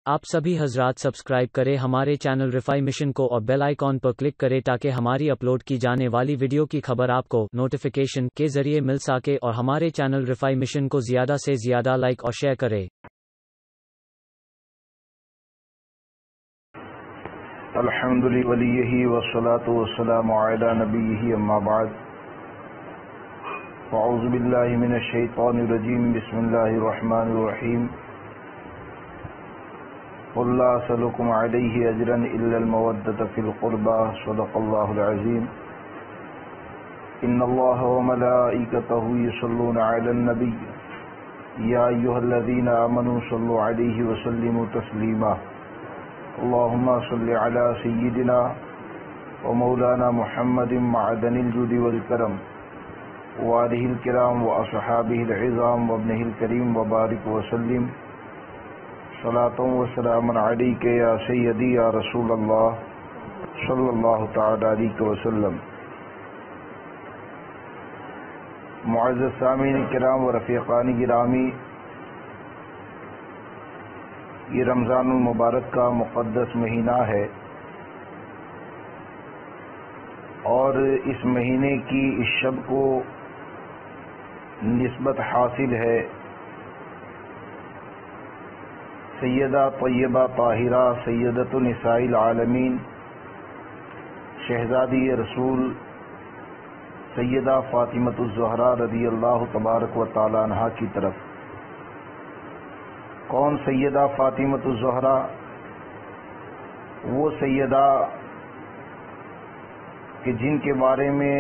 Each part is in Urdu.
آپ سبھی حضرات سبسکرائب کریں ہمارے چینل رفائی مشن کو اور بیل آئیکن پر کلک کریں تاکہ ہماری اپلوڈ کی جانے والی ویڈیو کی خبر آپ کو نوٹیفیکیشن کے ذریعے مل سکے اور ہمارے چینل رفائی مشن کو زیادہ سے زیادہ لائک اور شیئر کریں۔ الحمد لولیہ والصلاة والسلام علی نبیہ اما بعد اعوذ باللہ من الشیطان الرجیم بسم اللہ الرحمن الرحیم قل لا اسألكم علیہ اجرا الا المودۃ فی القربى صدق اللہ العظیم ان اللہ وملائکتہ یصلون علی النبی یا ایھا الذین آمنوا صلوا علیہ وسلموا تسلیما اللهم صل على سيدنا ومولانا محمد معدن الجود والكرم وآله الكرام وأصحابه العظام وابنه الكريم وبارك وسلم صلاة وسلام عليك يا سيدي يا رسول الله صلى الله تعالى عليك وسلم۔ معزز سامعین کرام و رفیقان گرامی، یہ رمضان المبارک کا مقدس مہینہ ہے اور اس مہینے کی اس شب کو نسبت حاصل ہے سیدہ طیبہ طاہرہ سیدۃ نساء العالمین شہزادی رسول سیدہ فاطمۃ الزہرا رضی اللہ تبارک و تعالی عنہا کی طرف۔ کون سیدہ فاطمۃ الزہرا؟ وہ سیدہ کہ جن کے بارے میں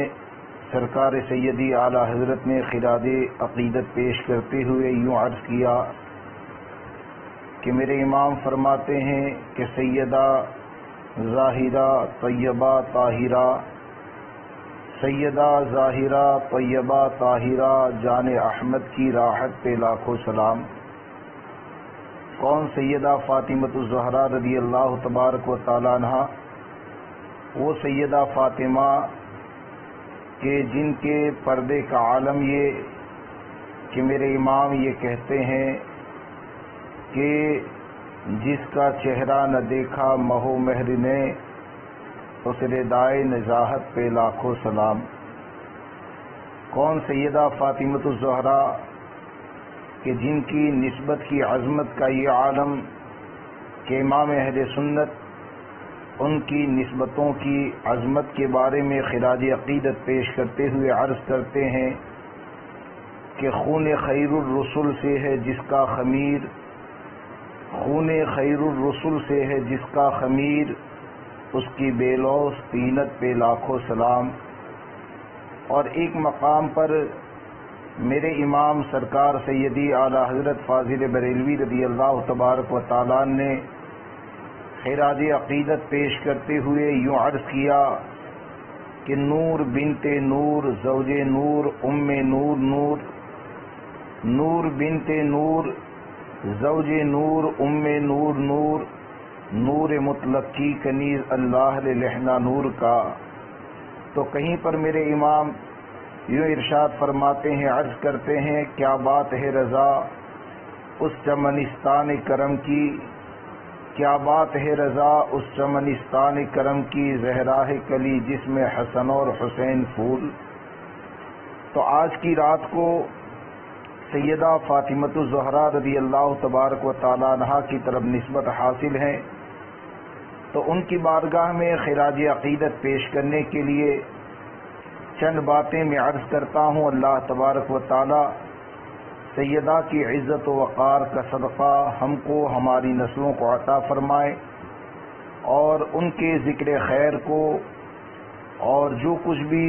سرکار سیدی اعلی حضرت نے خراج عقیدت پیش کرتے ہوئے یوں عرض کیا کہ میرے امام فرماتے ہیں کہ سیدہ ظاہرہ طیبہ طاہرہ، سیدہ ظاہرہ طیبہ طاہرہ جان احمد کی راحت پہ لاکھوں سلام۔ کون سیدہ فاطمۃ الزہرا رضی اللہ تبارک و تعالی عنہا؟ وہ سیدہ فاطمہ کہ جن کے پردے کا عالم یہ کہ میرے امام یہ کہتے ہیں کہ جس کا چہرہ نہ دیکھا مہ و مہر نے اس ردائے نزاہت پہ لاکھوں سلام۔ کون سیدہ فاطمۃ الزہرا کہ جن کی نسبت کی عظمت کا یہ عالم کہ امام اہل سنت ان کی نسبتوں کی عظمت کے بارے میں خراج عقیدت پیش کرتے ہوئے عرض کرتے ہیں کہ خون خیر الرسل سے ہے جس کا خمیر، خون خیر الرسل سے ہے جس کا خمیر، اس کی بے لوث طینت پہ لاکھوں سلام۔ اور ایک مقام پر میرے امام سرکار سیدی اعلی حضرت فاضل بریلوی رضی اللہ تبارک و تعالیٰ نے خراج عقیدت پیش کرتے ہوئے یوں عرض کیا کہ نور بنت نور زوج نور ام نور نور، نور بنت نور زوج نور ام نور نور، نور مطلق کی کنیز اللہ لہنا نور کا۔ تو کہیں پر میرے امام یوں ارشاد فرماتے ہیں، عرض کرتے ہیں کیا بات ہے رضا اس چمنستان کرم کی، کیا بات ہے رضا اس چمنستان کرم کی، زہراہ کلی جس میں حسن اور حسین پھول۔ تو آج کی رات کو سیدہ فاطمۃ الزہرا رضی اللہ تبارک و تعالی عنہا کی طرف نسبت حاصل ہے، تو ان کی بارگاہ میں خراج عقیدت پیش کرنے کے لیے چند باتیں میں عرض کرتا ہوں۔ اللہ تبارک و تعالی سیدہ کی عزت و وقار کا صدقہ ہم کو ہماری نسلوں کو عطا فرمائے اور ان کے ذکر خیر کو اور جو کچھ بھی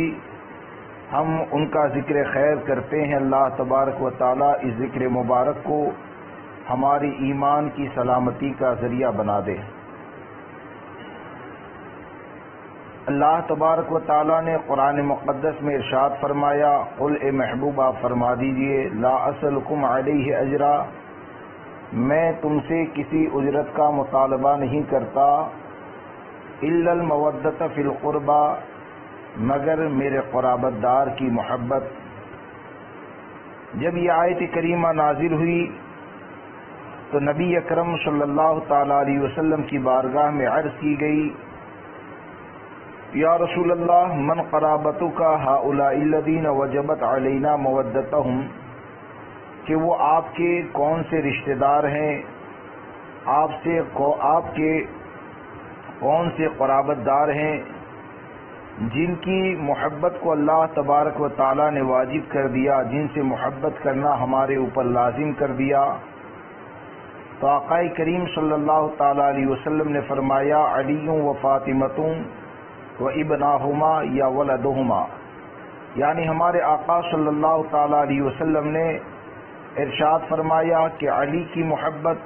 ہم ان کا ذکر خیر کرتے ہیں اللہ تبارک و تعالی اس ذکر مبارک کو ہماری ایمان کی سلامتی کا ذریعہ بنا دے۔ اللہ تبارک و تعالیٰ نے قرآن مقدس میں ارشاد فرمایا، قل اے محبوب آپ فرما دیجئے لا اسألکم علیہ اجرا، میں تم سے کسی اجرت کا مطالبہ نہیں کرتا، الا المودۃ فی القربى، مگر میرے قرابت دار کی محبت۔ جب یہ آیت کریمہ نازل ہوئی تو نبی اکرم صلی اللہ تعالی علیہ وسلم کی بارگاہ میں عرض کی گئی، یا رسول اللہ من قرابتک ہؤلاء الذین وجبت علینا مودتہم، کہ وہ آپ کے کون سے رشتہ دار ہیں، آپ کے کون سے قرابت دار ہیں جن کی محبت کو اللہ تبارک و تعالی نے واجب کر دیا، جن سے محبت کرنا ہمارے اوپر لازم کر دیا۔ تو آقا کریم صلی اللہ تعالی علیہ وسلم نے فرمایا علی و فاطمۃ و ابناہما یا ولدہما، یعنی ہمارے آقا صلی اللہ تعالی علیہ وسلم نے ارشاد فرمایا کہ علی کی محبت،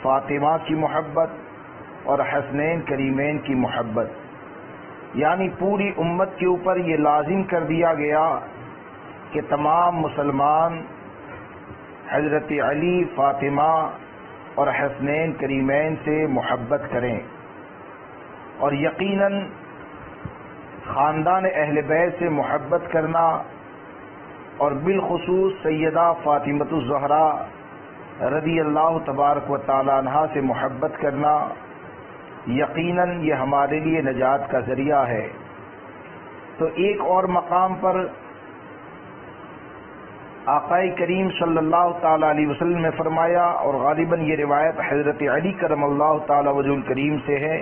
فاطمہ کی محبت اور حسنین کریمین کی محبت، یعنی پوری امت کے اوپر یہ لازم کر دیا گیا کہ تمام مسلمان حضرت علی، فاطمہ اور حسنین کریمین سے محبت کریں، اور یقیناً خاندان اہل بیت سے محبت کرنا اور بالخصوص سیدہ فاطمۃ الزہرا رضی اللہ تبارک و تعالی عنہا سے محبت کرنا یقیناً یہ ہمارے لیے نجات کا ذریعہ ہے۔ تو ایک اور مقام پر آقا کریم صلی اللہ تعالی علیہ وسلم نے فرمایا، اور غالباً یہ روایت حضرت علی کرم اللہ تعالی وجہ الکریم سے ہے،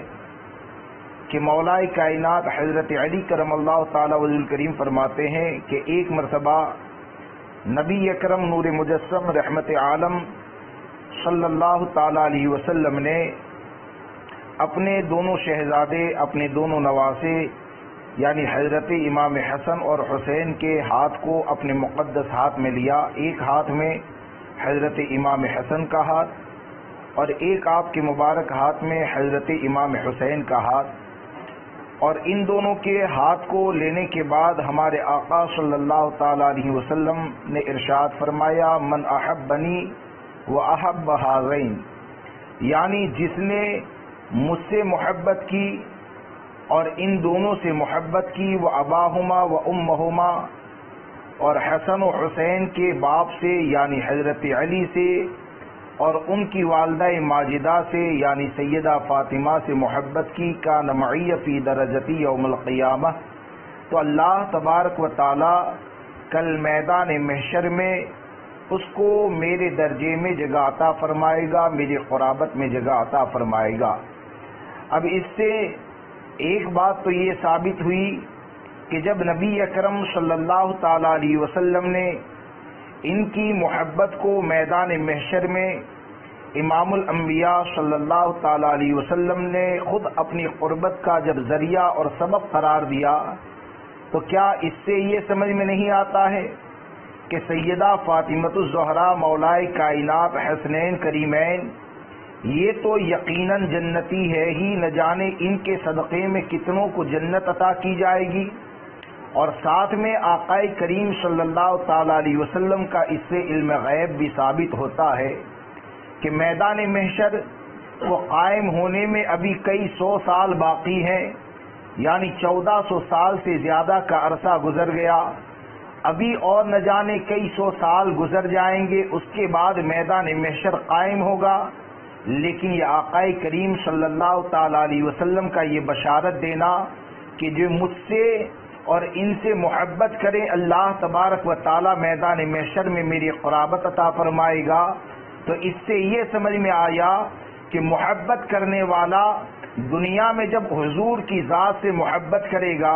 کہ مولا کائنات حضرت علی کرم اللہ تعالی وجہ الکریم فرماتے ہیں کہ ایک مرتبہ نبی اکرم نور مجسم رحمت عالم صلی اللہ تعالی علیہ وسلم نے اپنے دونوں شہزادے، اپنے دونوں نواسے، یعنی حضرت امام حسن اور حسین کے ہاتھ کو اپنے مقدس ہاتھ میں لیا، ایک ہاتھ میں حضرت امام حسن کا ہاتھ اور ایک آپ کے مبارک ہاتھ میں حضرت امام حسین کا ہاتھ، اور ان دونوں کے ہاتھ کو لینے کے بعد ہمارے آقا صلی اللہ تعالی علیہ وسلم نے ارشاد فرمایا من احبنی و احب ہذین، یعنی جس نے مجھ سے محبت کی اور ان دونوں سے محبت کی، وہ اباہما و امہما، اور حسن و حسین کے باپ سے یعنی حضرت علی سے، اور ان کی والدہ ماجدہ سے یعنی سیدہ فاطمہ سے محبت کی، کان معی فی درجتی یوم القیامہ، تو اللہ تبارک و تعالی کل میدان محشر میں اس کو میرے درجے میں جگہ عطا فرمائے گا، میری قرابت میں جگہ عطا فرمائے گا۔ اب اس سے ایک بات تو یہ ثابت ہوئی کہ جب نبی اکرم صلی اللہ تعالی علیہ وسلم نے ان کی محبت کو میدان محشر میں امام الانبیاء صلی اللہ تعالی علیہ وسلم نے خود اپنی قربت کا جب ذریعہ اور سبب قرار دیا، تو کیا اس سے یہ سمجھ میں نہیں آتا ہے کہ سیدہ فاطمۃ الزہرا مولائے کائنات حسنین کریمین یہ تو یقیناً جنتی ہے ہی، نہ جانے ان کے صدقے میں کتنوں کو جنت عطا کی جائے گی، اور ساتھ میں آقا کریم صلی اللہ تعالی علیہ وسلم کا اس سے علم غیب بھی ثابت ہوتا ہے کہ میدان محشر کو قائم ہونے میں ابھی کئی سو سال باقی ہیں، یعنی 1400 سال سے زیادہ کا عرصہ گزر گیا، ابھی اور نہ جانے کئی سو سال گزر جائیں گے، اس کے بعد میدان محشر قائم ہوگا۔ لیکن یہ آقا کریم صلی اللہ تعالی علیہ وسلم کا یہ بشارت دینا کہ جو مجھ سے اور ان سے محبت کریں، اللہ تبارک و تعالی میدان محشر میں میری قرابت عطا فرمائے گا، تو اس سے یہ سمجھ میں آیا کہ محبت کرنے والا دنیا میں جب حضور کی ذات سے محبت کرے گا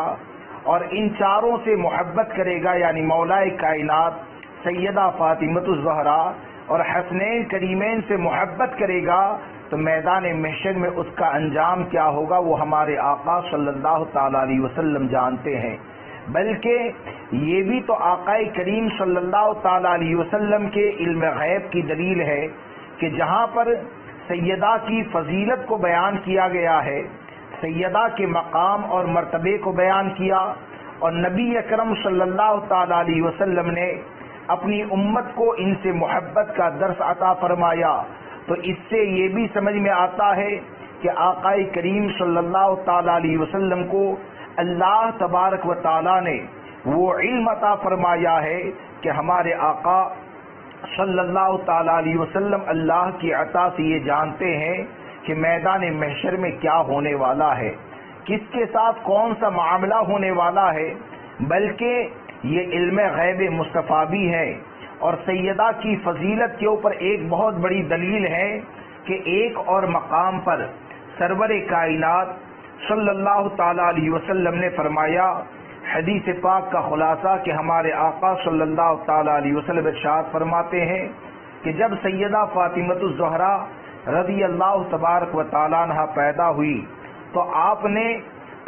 اور ان چاروں سے محبت کرے گا، یعنی مولا کائنات سیدہ فاطمۃ الزہرا اور حسنین کریمین سے محبت کرے گا، تو میدان محشر میں اس کا انجام کیا ہوگا وہ ہمارے آقا صلی اللہ تعالی علیہ وسلم جانتے ہیں۔ بلکہ یہ بھی تو آقا کریم صلی اللہ تعالی علیہ وسلم کے علم غیب کی دلیل ہے کہ جہاں پر سیدہ کی فضیلت کو بیان کیا گیا ہے، سیدہ کے مقام اور مرتبے کو بیان کیا، اور نبی اکرم صلی اللہ تعالی علیہ وسلم نے اپنی امت کو ان سے محبت کا درس عطا فرمایا، تو اس سے یہ بھی سمجھ میں آتا ہے کہ آقا کریم صلی اللہ تعالی علیہ وسلم کو اللہ تبارک و تعالی نے وہ علم عطا فرمایا ہے کہ ہمارے آقا صلی اللہ تعالی علیہ وسلم اللہ کی عطا سے یہ جانتے ہیں کہ میدان محشر میں کیا ہونے والا ہے، کس کے ساتھ کون سا معاملہ ہونے والا ہے، بلکہ یہ علم غیب مصطفیٰ بھی ہے۔ اور سیدہ کی فضیلت کے اوپر ایک بہت بڑی دلیل ہے کہ ایک اور مقام پر سرور کائنات صلی اللہ تعالی علیہ وسلم نے فرمایا، حدیث پاک کا خلاصہ کہ ہمارے آقا صلی اللہ تعالی علیہ وسلم ارشاد فرماتے ہیں کہ جب سیدہ فاطمہ الزہرا رضی اللہ تبارک و تعالی عنہا پیدا ہوئی تو آپ نے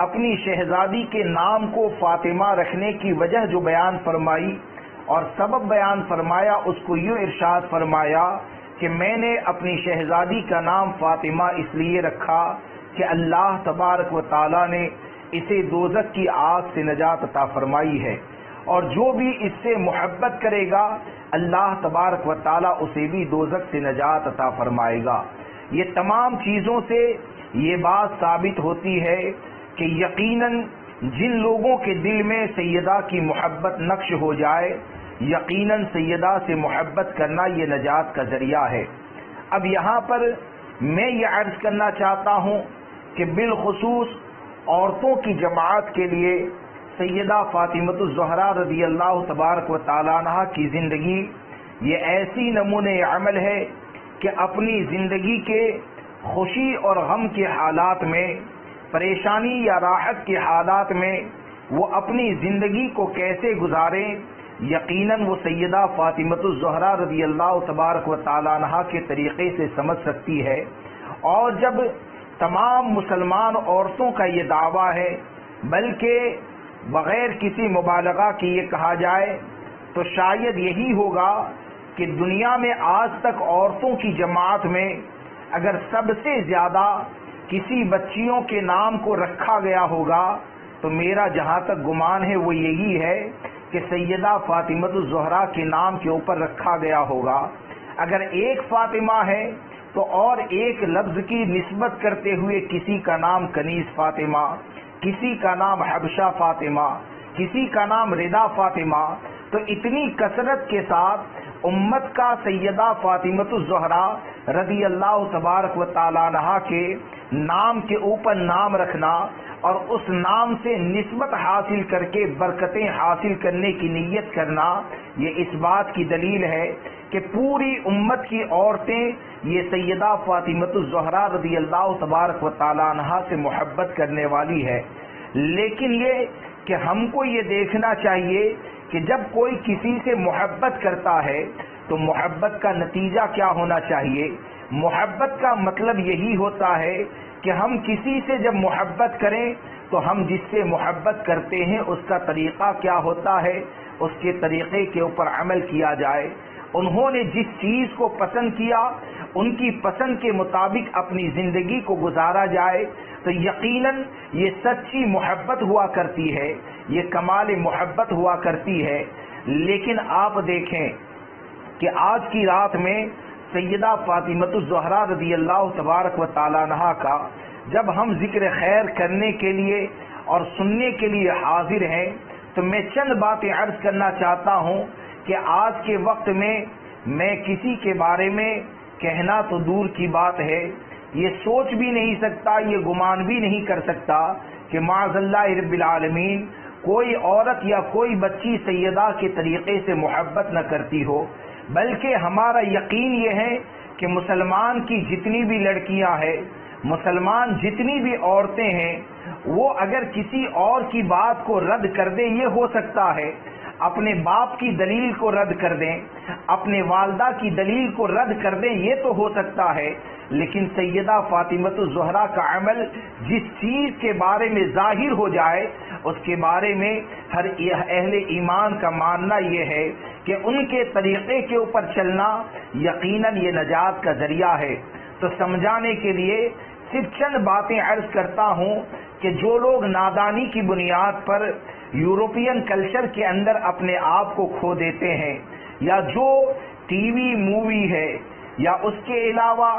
اپنی شہزادی کے نام کو فاطمہ رکھنے کی وجہ جو بیان فرمائی اور سبب بیان فرمایا، اس کو یوں ارشاد فرمایا کہ میں نے اپنی شہزادی کا نام فاطمہ اس لیے رکھا کہ اللہ تبارک و تعالی نے اسے دوزخ کی آگ سے نجات عطا فرمائی ہے، اور جو بھی اس سے محبت کرے گا اللہ تبارک و تعالی اسے بھی دوزخ سے نجات عطا فرمائے گا۔ یہ تمام چیزوں سے یہ بات ثابت ہوتی ہے کہ یقیناً جن لوگوں کے دل میں سیدہ کی محبت نقش ہو جائے، یقیناً سیدہ سے محبت کرنا یہ نجات کا ذریعہ ہے۔ اب یہاں پر میں یہ عرض کرنا چاہتا ہوں کہ بالخصوص عورتوں کی جماعت کے لیے سیدہ فاطمہ الزہرا رضی اللہ تبارک و تعالی عنہا کی زندگی یہ ایسی نمونہ عمل ہے کہ اپنی زندگی کے خوشی اور غم کے حالات میں، پریشانی یا راحت کے حالات میں وہ اپنی زندگی کو کیسے گزاریں، یقیناً وہ سیدہ فاطمہ الزہرا رضی اللہ تبارک و تعالی عنہا کے طریقے سے سمجھ سکتی ہے۔ اور جب تمام مسلمان عورتوں کا یہ دعویٰ ہے، بلکہ بغیر کسی مبالغہ کے یہ کہا جائے تو شاید یہی ہوگا کہ دنیا میں آج تک عورتوں کی جماعت میں اگر سب سے زیادہ کسی بچیوں کے نام کو رکھا گیا ہوگا تو میرا جہاں تک گمان ہے وہ یہی ہے کہ سیدہ فاطمہ الزہرا کے نام کے اوپر رکھا گیا ہوگا۔ اگر ایک فاطمہ ہے تو اور ایک لفظ کی نسبت کرتے ہوئے کسی کا نام کنیز فاطمہ، کسی کا نام حبشہ فاطمہ، کسی کا نام رضا فاطمہ، تو اتنی کثرت کے ساتھ امت کا سیدہ فاطمہ الزہرا رضی اللہ تبارک و تعالی عنہا کے نام کے اوپر نام رکھنا اور اس نام سے نسبت حاصل کر کے برکتیں حاصل کرنے کی نیت کرنا، یہ اس بات کی دلیل ہے کہ پوری امت کی عورتیں یہ سیدہ فاطمہ الزہرا رضی اللہ تبارک و تعالی عنہا سے محبت کرنے والی ہے۔ لیکن یہ کہ ہم کو یہ دیکھنا چاہیے کہ جب کوئی کسی سے محبت کرتا ہے تو محبت کا نتیجہ کیا ہونا چاہیے۔ محبت کا مطلب یہی ہوتا ہے کہ ہم کسی سے جب محبت کریں تو ہم جس سے محبت کرتے ہیں اس کا طریقہ کیا ہوتا ہے، اس کے طریقے کے اوپر عمل کیا جائے۔ انہوں نے جس چیز کو پسند کیا ان کی پسند کے مطابق اپنی زندگی کو گزارا جائے تو یقیناً یہ سچی محبت ہوا کرتی ہے، یہ کمال محبت ہوا کرتی ہے۔ لیکن آپ دیکھیں کہ آج کی رات میں سیدہ فاطمہ الزہرا رضی اللہ تبارک و تعالی عنہا کا جب ہم ذکر خیر کرنے کے لیے اور سننے کے لیے حاضر ہیں تو میں چند باتیں عرض کرنا چاہتا ہوں کہ آج کے وقت میں کسی کے بارے میں کہنا تو دور کی بات ہے، یہ سوچ بھی نہیں سکتا، یہ گمان بھی نہیں کر سکتا کہ معاذ اللہ رب العالمین کوئی عورت یا کوئی بچی سیدہ کے طریقے سے محبت نہ کرتی ہو، بلکہ ہمارا یقین یہ ہے کہ مسلمان کی جتنی بھی لڑکیاں ہیں، مسلمان جتنی بھی عورتیں ہیں، وہ اگر کسی اور کی بات کو رد کر دیں یہ ہو سکتا ہے، اپنے باپ کی دلیل کو رد کر دیں، اپنے والدہ کی دلیل کو رد کر دیں، یہ تو ہو سکتا ہے، لیکن سیدہ فاطمہ الزہرا کا عمل جس چیز کے بارے میں ظاہر ہو جائے اس کے بارے میں ہر اہل ایمان کا ماننا یہ ہے کہ ان کے طریقے کے اوپر چلنا یقیناً یہ نجات کا ذریعہ ہے۔ تو سمجھانے کے لیے صرف چند باتیں عرض کرتا ہوں کہ جو لوگ نادانی کی بنیاد پر یورپین کلچر کے اندر اپنے آپ کو کھو دیتے ہیں، یا جو ٹی وی مووی ہے یا اس کے علاوہ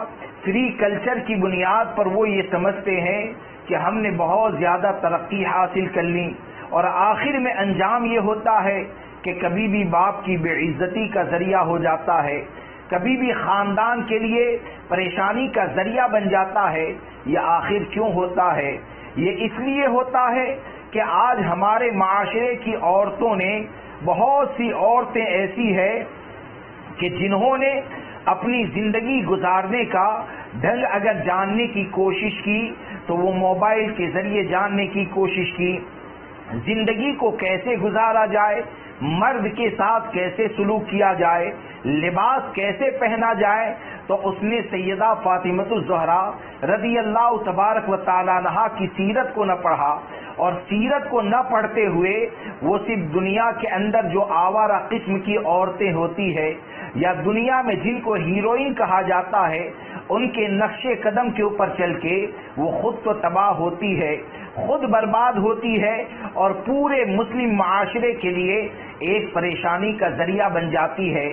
فری کلچر کی بنیاد پر وہ یہ سمجھتے ہیں کہ ہم نے بہت زیادہ ترقی حاصل کر لی اور آخر میں انجام یہ ہوتا ہے کہ کبھی بھی باپ کی بے عزتی کا ذریعہ ہو جاتا ہے، کبھی بھی خاندان کے لیے پریشانی کا ذریعہ بن جاتا ہے، یہ آخر کیوں ہوتا ہے؟ یہ اس لیے ہوتا ہے کہ آج ہمارے معاشرے کی عورتوں نے، بہت سی عورتیں ایسی ہیں کہ جنہوں نے اپنی زندگی گزارنے کا ڈھنگ اگر جاننے کی کوشش کی تو وہ موبائل کے ذریعے جاننے کی کوشش کی، زندگی کو کیسے گزارا جائے، مرد کے ساتھ کیسے سلوک کیا جائے، لباس کیسے پہنا جائے، تو اس نے سیدہ فاطمۃ الزہرا رضی اللہ تبارک و تعالی عنہا کی سیرت کو نہ پڑھا، اور سیرت کو نہ پڑھتے ہوئے وہ صرف دنیا کے اندر جو آوارہ قسم کی عورتیں ہوتی ہے یا دنیا میں جن کو ہیروئن کہا جاتا ہے، ان کے نقش قدم کے اوپر چل کے وہ خود تو تباہ ہوتی ہے، خود برباد ہوتی ہے، اور پورے مسلم معاشرے کے لیے ایک پریشانی کا ذریعہ بن جاتی ہے۔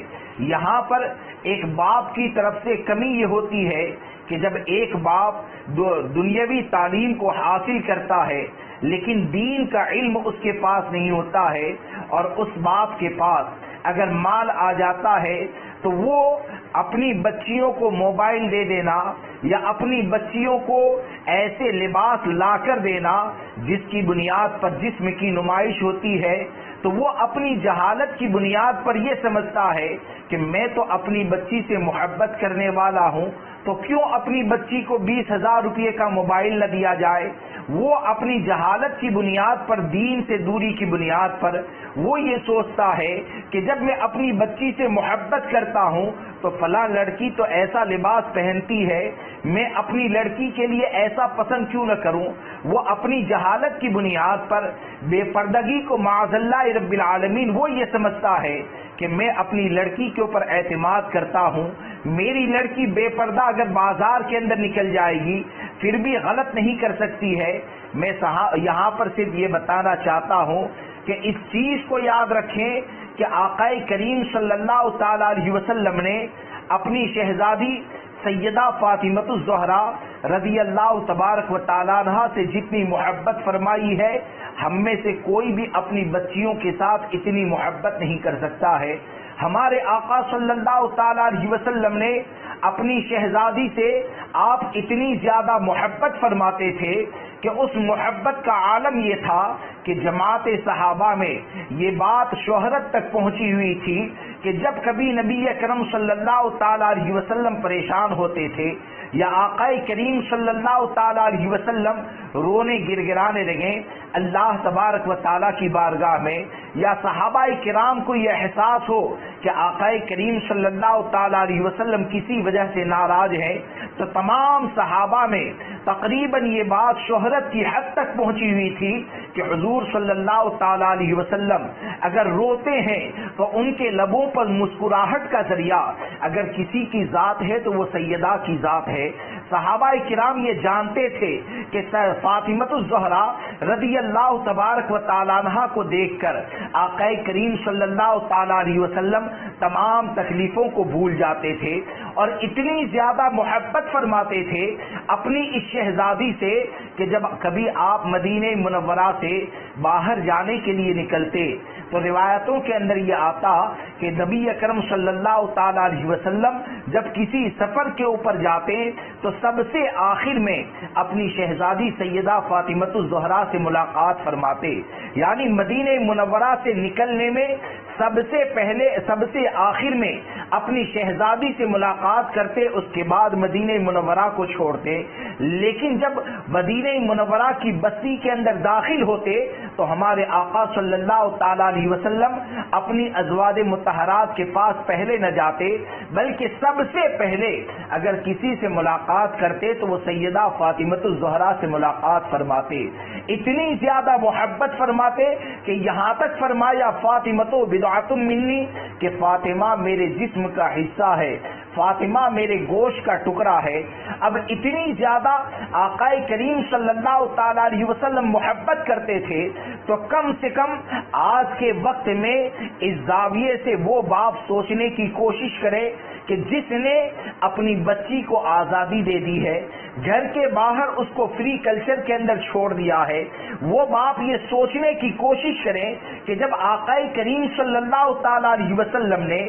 یہاں پر ایک باپ کی طرف سے کمی یہ ہوتی ہے کہ جب ایک باپ دنیاوی تعلیم کو حاصل کرتا ہے لیکن دین کا علم اس کے پاس نہیں ہوتا ہے، اور اس باپ کے پاس اگر مال آ جاتا ہے تو وہ اپنی بچیوں کو موبائل دے دینا یا اپنی بچیوں کو ایسے لباس لا کر دینا جس کی بنیاد پر جسم کی نمائش ہوتی ہے، تو وہ اپنی جہالت کی بنیاد پر یہ سمجھتا ہے کہ میں تو اپنی بچی سے محبت کرنے والا ہوں، تو کیوں اپنی بچی کو 20,000 روپے کا موبائل نہ دیا جائے۔ وہ اپنی جہالت کی بنیاد پر، دین سے دوری کی بنیاد پر وہ یہ سوچتا ہے کہ جب میں اپنی بچی سے محبت کرتا ہوں تو فلاں لڑکی تو ایسا لباس پہنتی ہے، میں اپنی لڑکی کے لیے ایسا پسند کیوں نہ کروں۔ وہ اپنی جہالت کی بنیاد پر بے پردگی کو معاذ اللہ رب العالمین وہ یہ سمجھتا ہے کہ میں اپنی لڑکی کے اوپر اعتماد کرتا ہوں، میری لڑکی بے پردہ اگر بازار کے اندر نکل جائے گی پھر بھی غلط نہیں کر سکتی ہے۔ میں یہاں پر صرف یہ بتانا چاہتا ہوں کہ اس چیز کو یاد رکھیں کہ آقا کریم صلی اللہ تعالی علیہ وسلم نے اپنی شہزادی سیدہ فاطمۃ الزہرا رضی اللہ تبارک و تعالی عنہا سے جتنی محبت فرمائی ہے، ہم میں سے کوئی بھی اپنی بچیوں کے ساتھ اتنی محبت نہیں کر سکتا ہے۔ ہمارے آقا صلی اللہ تعالی علیہ وسلم نے اپنی شہزادی سے آپ اتنی زیادہ محبت فرماتے تھے کہ اس محبت کا عالم یہ تھا کہ جماعت صحابہ میں یہ بات شہرت تک پہنچی ہوئی تھی کہ جب کبھی نبی اکرم صلی اللہ تعالی علیہ وسلم پریشان ہوتے تھے یا آقا کریم صلی اللہ تعالی علیہ وسلم رونے گڑگڑانے لگیں اللہ تبارک و تعالیٰ کی بارگاہ میں، یا صحابہ کرام کو یہ احساس ہو کہ آقا کریم صلی اللہ تعالی علیہ وسلم کسی وجہ سے ناراض ہیں، تو تمام صحابہ میں تقریباً یہ بات شہرت کی حد تک پہنچی ہوئی تھی کہ حضور صلی اللہ تعالی علیہ وسلم اگر روتے ہیں تو ان کے لبوں پر مسکراہٹ کا ذریعہ اگر کسی کی ذات ہے تو وہ سیدہ کی ذات ہے۔ صحابہ کرام یہ جانتے تھے کہ فاطمۃ الزہرا رضی اللہ تبارک و تعالی عنہا کو دیکھ کر آقا کریم صلی اللہ تعالی علیہ وسلم تمام تکلیفوں کو بھول جاتے تھے، اور اتنی زیادہ محبت فرماتے تھے اپنی اس شہزادی سے کہ جب کبھی آپ مدینہ منورہ سے باہر جانے کے لیے نکلتے تو روایتوں کے اندر یہ آتا کہ نبی اکرم صلی اللہ تعالی علیہ وسلم جب کسی سفر کے اوپر جاتے تو سب سے آخر میں اپنی شہزادی سیدہ فاطمۃ الزہرا سے ملاقات فرماتے، یعنی مدینہ منورہ سے نکلنے میں سب سے پہلے سب سے آخر میں اپنی شہزادی سے ملاقات کرتے، اس کے بعد مدینہ منورہ کو چھوڑتے۔ لیکن جب مدینہ منورہ کی بستی کے اندر داخل ہوتے تو ہمارے آقا صلی اللہ تعالی علیہ وسلم اپنی ازواج مطہرات کے پاس پہلے نہ جاتے، بلکہ سب سے پہلے اگر کسی سے ملاقات کرتے تو وہ سیدہ فاطمۃ الزہرا سے ملاقات فرماتے، اتنی زیادہ محبت فرماتے کہ یہاں تک فرمایا فاطمۃ بضعۃ منی کہ فاطمہ میرے جسم کا حصہ ہے، فاطمہ میرے گوشت کا ٹکڑا ہے۔ اب اتنی زیادہ آقا کریم صلی اللہ تعالی علیہ وسلم محبت کرتے تھے تو کم سے کم آج کے وقت میں اس زاویے سے وہ باپ سوچنے کی کوشش کرے کہ جس نے اپنی بچی کو آزادی دے دی ہے، گھر کے باہر اس کو فری کلچر کے اندر چھوڑ دیا ہے، وہ باپ یہ سوچنے کی کوشش کریں کہ جب آقا کریم صلی اللہ تعالی علیہ وسلم نے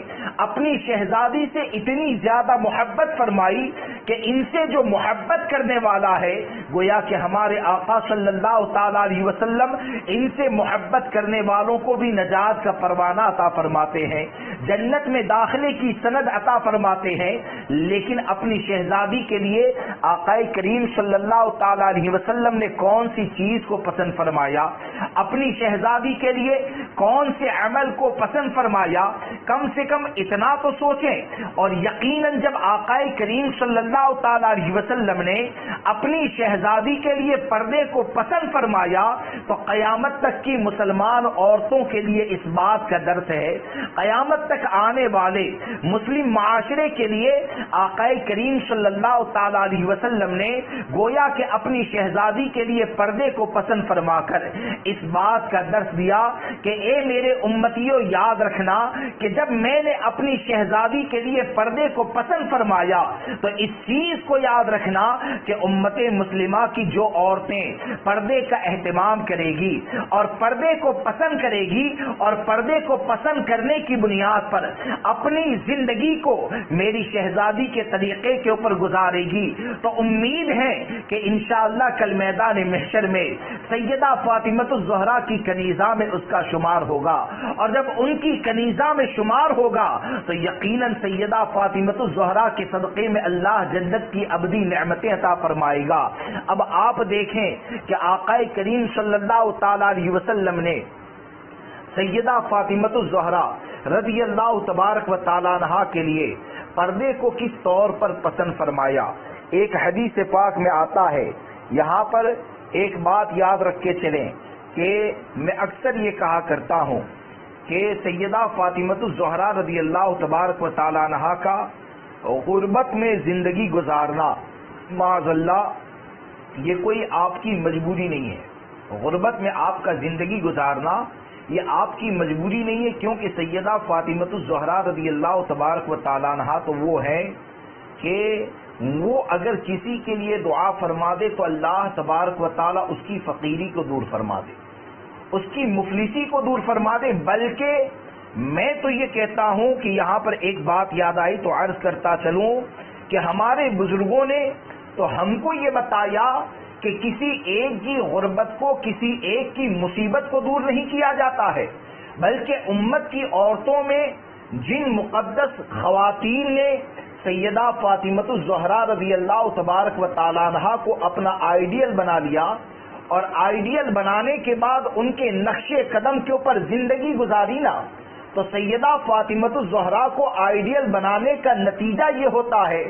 اپنی شہزادی سے اتنی زیادہ محبت فرمائی کہ ان سے جو محبت کرنے والا ہے گویا کہ ہمارے آقا صلی اللہ تعالی علیہ وسلم ان سے محبت کرنے والوں کو بھی نجات کا پروانہ عطا فرماتے ہیں، جنت میں داخلے کی سند عطا فرماتے ہیں۔ لیکن اپنی شہزادی کے لیے آقا کریم صلی اللہ تعالی علیہ وسلم نے کون سی چیز کو پسند فرمایا، اپنی شہزادی کے لیے کون سے عمل کو پسند فرمایا، کم سے کم اتنا تو سوچیں۔ اور یقیناً جب آقا کریم صلی اللہ تعالی علیہ وسلم نے اپنی شہزادی کے لیے پردے کو پسند فرمایا تو قیامت تک کی مسلمان عورتوں کے لیے اس بات کا درس ہے، قیامت تک آنے والے مسلم معاشرے کے لیے آقا کریم صلی اللہ تعالی علیہ وسلم نے گویا کہ اپنی شہزادی کے لیے پردے کو پسند فرما کر اس بات کا درس دیا کہ اے میرے امتیوں، یاد رکھنا کہ جب میں نے اپنی شہزادی کے لیے پردے کو پسند فرمایا تو اس چیز کو یاد رکھنا کہ امت مسلمہ کی جو عورتیں پردے کا اہتمام کرے گی اور پردے کو پسند کرے گی اور پردے کو پسند کرنے کی بنیاد پر اپنی زندگی کو میری شہزادی کے طریقے کے اوپر گزارے گی تو امید ہے کہ انشاءاللہ کل میدان محشر میں سیدہ فاطمۃ الزہرا کی کنیزہ میں اس کا شمار ہوگا، اور جب ان کی کنیزہ میں شمار ہوگا تو یقیناً سیدہ فاطمۃ الزہرا کے صدقے میں اللہ جنت کی ابدی نعمتیں عطا فرمائے گا۔ اب آپ دیکھیں کہ آقا کریم صلی اللہ تعالی علیہ وسلم نے سیدہ فاطمۃ الزہرا رضی اللہ تبارک و تعالی عنہا کے لیے پردے کو کس طور پر پسند فرمایا۔ ایک حدیث پاک میں آتا ہے، یہاں پر ایک بات یاد رکھ کے چلیں کہ میں اکثر یہ کہا کرتا ہوں کہ سیدہ فاطمۃ الزہرا رضی اللہ تبارک و تعالی عنہا کا غربت میں زندگی گزارنا معاذ اللہ یہ کوئی آپ کی مجبوری نہیں ہے، غربت میں آپ کا زندگی گزارنا یہ آپ کی مجبوری نہیں ہے، کیونکہ سیدہ فاطمۃ الزہرا رضی اللہ تبارک و تعالی عنہا تو وہ ہے کہ وہ اگر کسی کے لیے دعا فرما دے تو اللہ تبارک و تعالیٰ اس کی فقیری کو دور فرما دے، اس کی مفلسی کو دور فرما دے۔ بلکہ میں تو یہ کہتا ہوں کہ یہاں پر ایک بات یاد آئی تو عرض کرتا چلوں کہ ہمارے بزرگوں نے تو ہم کو یہ بتایا کہ کسی ایک کی غربت کو، کسی ایک کی مصیبت کو دور نہیں کیا جاتا ہے، بلکہ امت کی عورتوں میں جن مقدس خواتین نے سیدہ فاطمۃ الزہرا رضی اللہ تبارک و تعالی عنہا کو اپنا آئیڈیل بنا لیا اور آئیڈیل بنانے کے بعد ان کے نقش قدم کے اوپر زندگی گزاری نا، تو سیدہ فاطمۃ الزہرا کو آئیڈیل بنانے کا نتیجہ یہ ہوتا ہے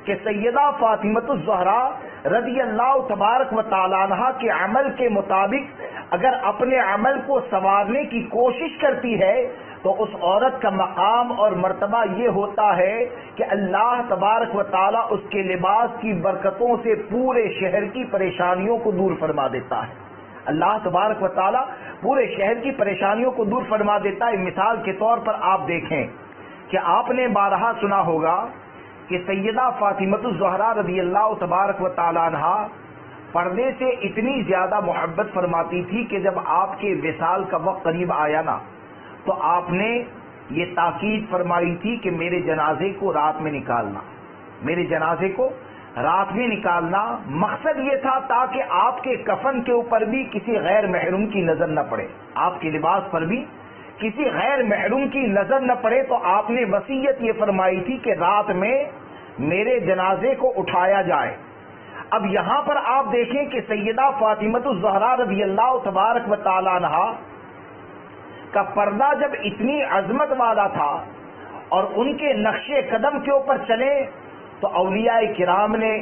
کہ سیدہ فاطمۃ الزہرا رضی اللہ تبارک و تعالی عنہا کے عمل کے مطابق اگر اپنے عمل کو سنوارنے کی کوشش کرتی ہے تو اس عورت کا مقام اور مرتبہ یہ ہوتا ہے کہ اللہ تبارک و تعالیٰ اس کے لباس کی برکتوں سے پورے شہر کی پریشانیوں کو دور فرما دیتا ہے، اللہ تبارک و تعالیٰ پورے شہر کی پریشانیوں کو دور فرما دیتا ہے۔ مثال کے طور پر آپ دیکھیں کہ آپ نے بارہا سنا ہوگا کہ سیدہ فاطمۃ الزہرا رضی اللہ تبارک و تعالی عنہا پردے سے اتنی زیادہ محبت فرماتی تھی کہ جب آپ کے وصال کا وقت قریب آیا نا تو آپ نے یہ تاکید فرمائی تھی کہ میرے جنازے کو رات میں نکالنا، میرے جنازے کو رات میں نکالنا۔ مقصد یہ تھا تاکہ آپ کے کفن کے اوپر بھی کسی غیر محروم کی نظر نہ پڑے، آپ کے لباس پر بھی کسی غیر محروم کی نظر نہ پڑے، تو آپ نے وصیت یہ فرمائی تھی کہ رات میں میرے جنازے کو اٹھایا جائے۔ اب یہاں پر آپ دیکھیں کہ سیدہ فاطمۃ الزہرا رضی اللہ تبارک و تعالی عنہا کا پردہ جب اتنی عظمت والا تھا اور ان کے نقش قدم کے اوپر چلے تو اولیاء کرام نے،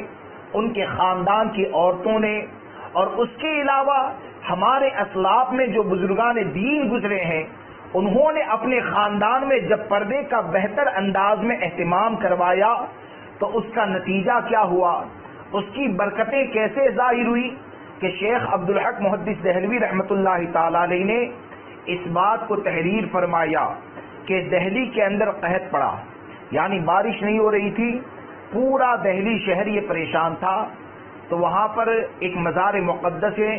ان کے خاندان کی عورتوں نے اور اس کے علاوہ ہمارے اسلاف میں جو بزرگان دین گزرے ہیں انہوں نے اپنے خاندان میں جب پردے کا بہتر انداز میں اہتمام کروایا تو اس کا نتیجہ کیا ہوا، اس کی برکتیں کیسے ظاہر ہوئی کہ شیخ عبدالحق محدث دہلوی رحمۃ اللہ تعالی علیہ نے اس بات کو تحریر فرمایا کہ دہلی کے اندر قحط پڑا، یعنی بارش نہیں ہو رہی تھی، پورا دہلی شہر یہ پریشان تھا، تو وہاں پر ایک مزار مقدس ہے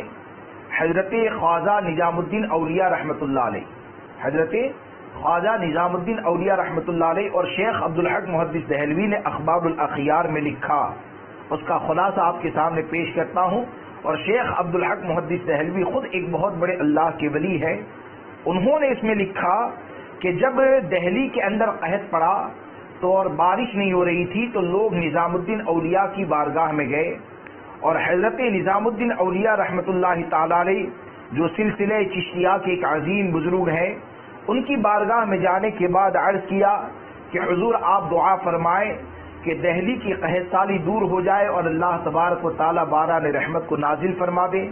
حضرت خواجہ نظام الدین اولیاء رحمۃ اللہ علیہ، حضرت خواجہ نظام الدین اولیاء رحمۃ اللہ علیہ، اور شیخ عبدالحق محدث دہلوی نے اخبار الاخیار میں لکھا، اس کا خلاصہ آپ کے سامنے پیش کرتا ہوں۔ اور شیخ عبدالحق محدث دہلوی خود ایک بہت بڑے اللہ کے ولی ہیں، انہوں نے اس میں لکھا کہ جب دہلی کے اندر قحط پڑا تو اور بارش نہیں ہو رہی تھی تو لوگ نظام الدین اولیاء کی بارگاہ میں گئے، اور حضرت نظام الدین اولیاء رحمۃ اللہ تعالی علیہ جو سلسلہ چشتیہ کے ایک عظیم بزرگ ہیں، ان کی بارگاہ میں جانے کے بعد عرض کیا کہ حضور آپ دعا فرمائیں کہ دہلی کی قحط سالی دور ہو جائے اور اللہ تبارک و تعالی باران رحمت کو نازل فرما دے۔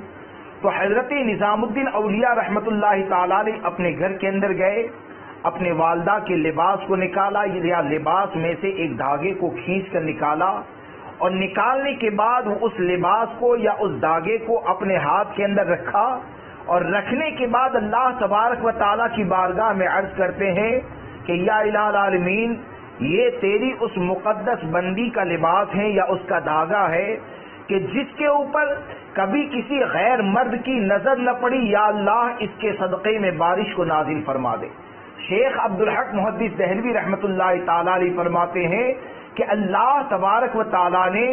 تو حضرت نظام الدین اولیاء رحمۃ اللہ تعالی علیہ اپنے گھر کے اندر گئے، اپنے والدہ کے لباس کو نکالا، یا لباس میں سے ایک دھاگے کو کھینچ کر نکالا، اور نکالنے کے بعد وہ اس لباس کو یا اس دھاگے کو اپنے ہاتھ کے اندر رکھا، اور رکھنے کے بعد اللہ تبارک و تعالیٰ کی بارگاہ میں عرض کرتے ہیں کہ یا الہ العالمین، یہ تیری اس مقدس بندی کا لباس ہے یا اس کا دھاگا ہے کہ جس کے اوپر کبھی کسی غیر مرد کی نظر نہ پڑی، یا اللہ اس کے صدقے میں بارش کو نازل فرما دے۔ شیخ عبدالحق محدث دہلوی رحمۃ اللہ تعالی علیہ فرماتے ہیں کہ اللہ تبارک و تعالیٰ نے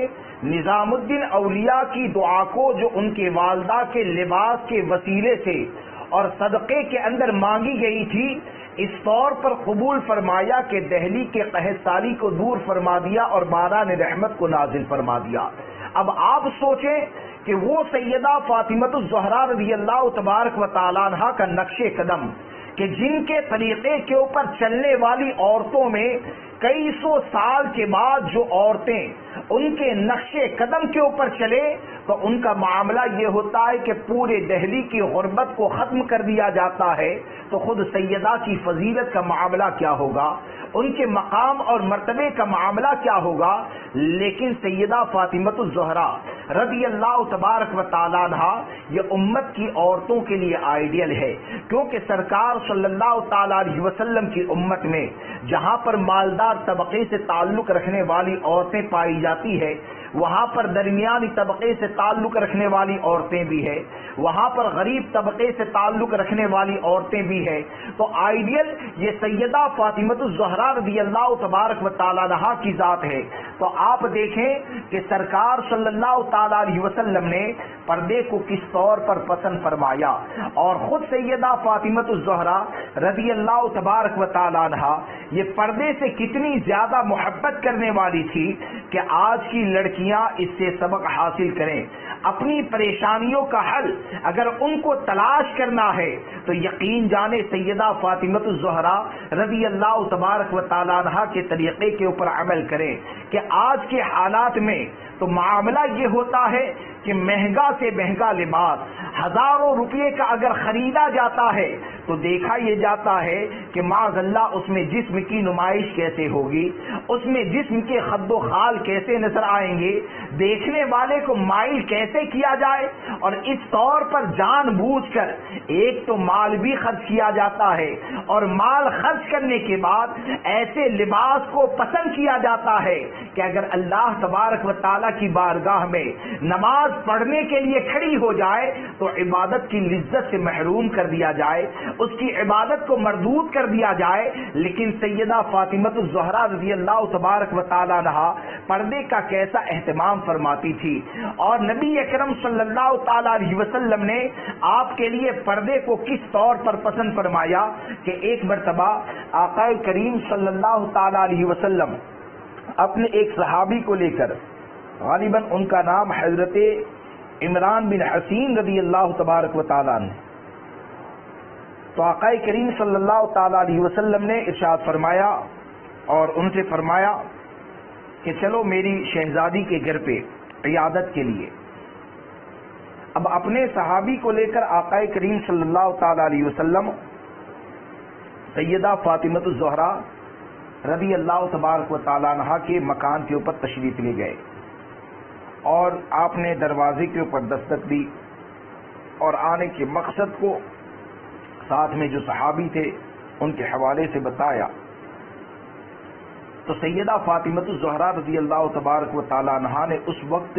نظام الدین اولیاء کی دعا کو جو ان کے والدہ کے لباس کے وسیلے سے اور صدقے کے اندر مانگی گئی تھی، اس طور پر قبول فرمایا کہ دہلی کے قحط سالی کو دور فرما دیا اور باران رحمت کو نازل فرما دیا۔ اب آپ سوچیں کہ وہ سیدہ فاطمۃ الزہرا رضی اللہ تبارک و تعالیٰ عنہا کا نقش قدم کہ جن کے طریقے کے اوپر چلنے والی عورتوں میں کئی سو سال کے بعد جو عورتیں ان کے نقش قدم کے اوپر چلے تو ان کا معاملہ یہ ہوتا ہے کہ پورے دہلی کی غربت کو ختم کر دیا جاتا ہے، تو خود سیدہ کی فضیلت کا معاملہ کیا ہوگا، ان کے مقام اور مرتبے کا معاملہ کیا ہوگا۔ لیکن سیدہ فاطمۃ الزہرا رضی اللہ تبارک و تعالیٰ عنہا یہ امت کی عورتوں کے لیے آئیڈیل ہے، کیونکہ سرکار صلی اللہ تعالی علیہ وسلم کی امت میں جہاں پر مالدار طبقے سے تعلق رکھنے والی عورتیں پائی جاتی ہے، وہاں پر درمیانی طبقے سے تعلق رکھنے والی عورتیں بھی ہیں، وہاں پر غریب طبقے سے تعلق رکھنے والی عورتیں بھی ہیں، تو آئیڈیل یہ سیدہ فاطمۃ الزہرا رضی اللہ تبارک و تعالیٰ عنہا کی ذات ہے۔ تو آپ دیکھیں کہ سرکار صلی اللہ تعالی علیہ وسلم نے پردے کو کس طور پر پسند فرمایا، اور خود سیدہ فاطمۃ الزہرا رضی اللہ تبارک و تعالیٰ عنہا یہ پردے سے کتنی زیادہ محبت کرنے والی تھی کہ آج کی لڑکیاں اس سے سبق حاصل کریں۔ اپنی پریشانیوں کا حل اگر ان کو تلاش کرنا ہے تو یقین جانے سیدہ فاطمۃ الزہرا رضی اللہ تبارک و تعالیٰ عنہا کے طریقے کے اوپر عمل کریں کہ آج کے حالات میں تو معاملہ یہ ہوتا ہے کہ مہنگا سے مہنگا لباس ہزاروں روپے کا اگر خریدا جاتا ہے تو دیکھا یہ جاتا ہے کہ معاذ اللہ اس میں جسم کی نمائش کیسے ہوگی، اس میں جسم کے خد و خال کیسے نظر آئیں گے، دیکھنے والے کو مائل کیسے کیا جائے، اور اس طور پر جان بوجھ کر ایک تو مال بھی خرچ کیا جاتا ہے، اور مال خرچ کرنے کے بعد ایسے لباس کو پسند کیا جاتا ہے کہ اگر اللہ تبارک و تعالیٰ کی بارگاہ میں نماز پڑھنے کے لیے کھڑی ہو جائے تو عبادت کی لذت سے محروم کر دیا جائے، اس کی عبادت کو مردود کر دیا جائے۔ لیکن سیدہ فاطمۃ الزہرا رضی اللہ تبارک و تعالیٰ عنہا پردے کا کیسا اہتمام فرماتی تھی، اور نبی اکرم صلی اللہ تعالی علیہ وسلم نے آپ کے لیے پردے کو کس طور پر پسند فرمایا کہ ایک مرتبہ آقا کریم صلی اللہ تعالی علیہ وسلم اپنے ایک صحابی کو لے کر، غالباً ان کا نام حضرت عمران بن حسین رضی اللہ تبارک و تعالیٰ عنہ، تو آقا کریم صلی اللہ تعالی علیہ وسلم نے ارشاد فرمایا اور ان سے فرمایا کہ چلو میری شہزادی کے گھر پہ عیادت کے لیے۔ اب اپنے صحابی کو لے کر آقا کریم صلی اللہ تعالی علیہ وسلم سیدہ فاطمۃ الزہرا رضی اللہ تبارک و تعالیٰ عنہا کے مکان کے اوپر تشریف لے گئے، اور آپ نے دروازے کے اوپر دستک دی اور آنے کے مقصد کو ساتھ میں جو صحابی تھے ان کے حوالے سے بتایا۔ تو سیدہ فاطمۃ الزہرا رضی اللہ تبارک و تعالیٰ عنہا نے اس وقت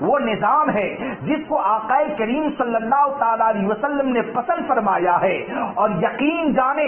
وہ نظام ہے جس کو آقا کریم صلی اللہ تعالی علیہ وسلم نے پسند فرمایا ہے. اور یقین جانے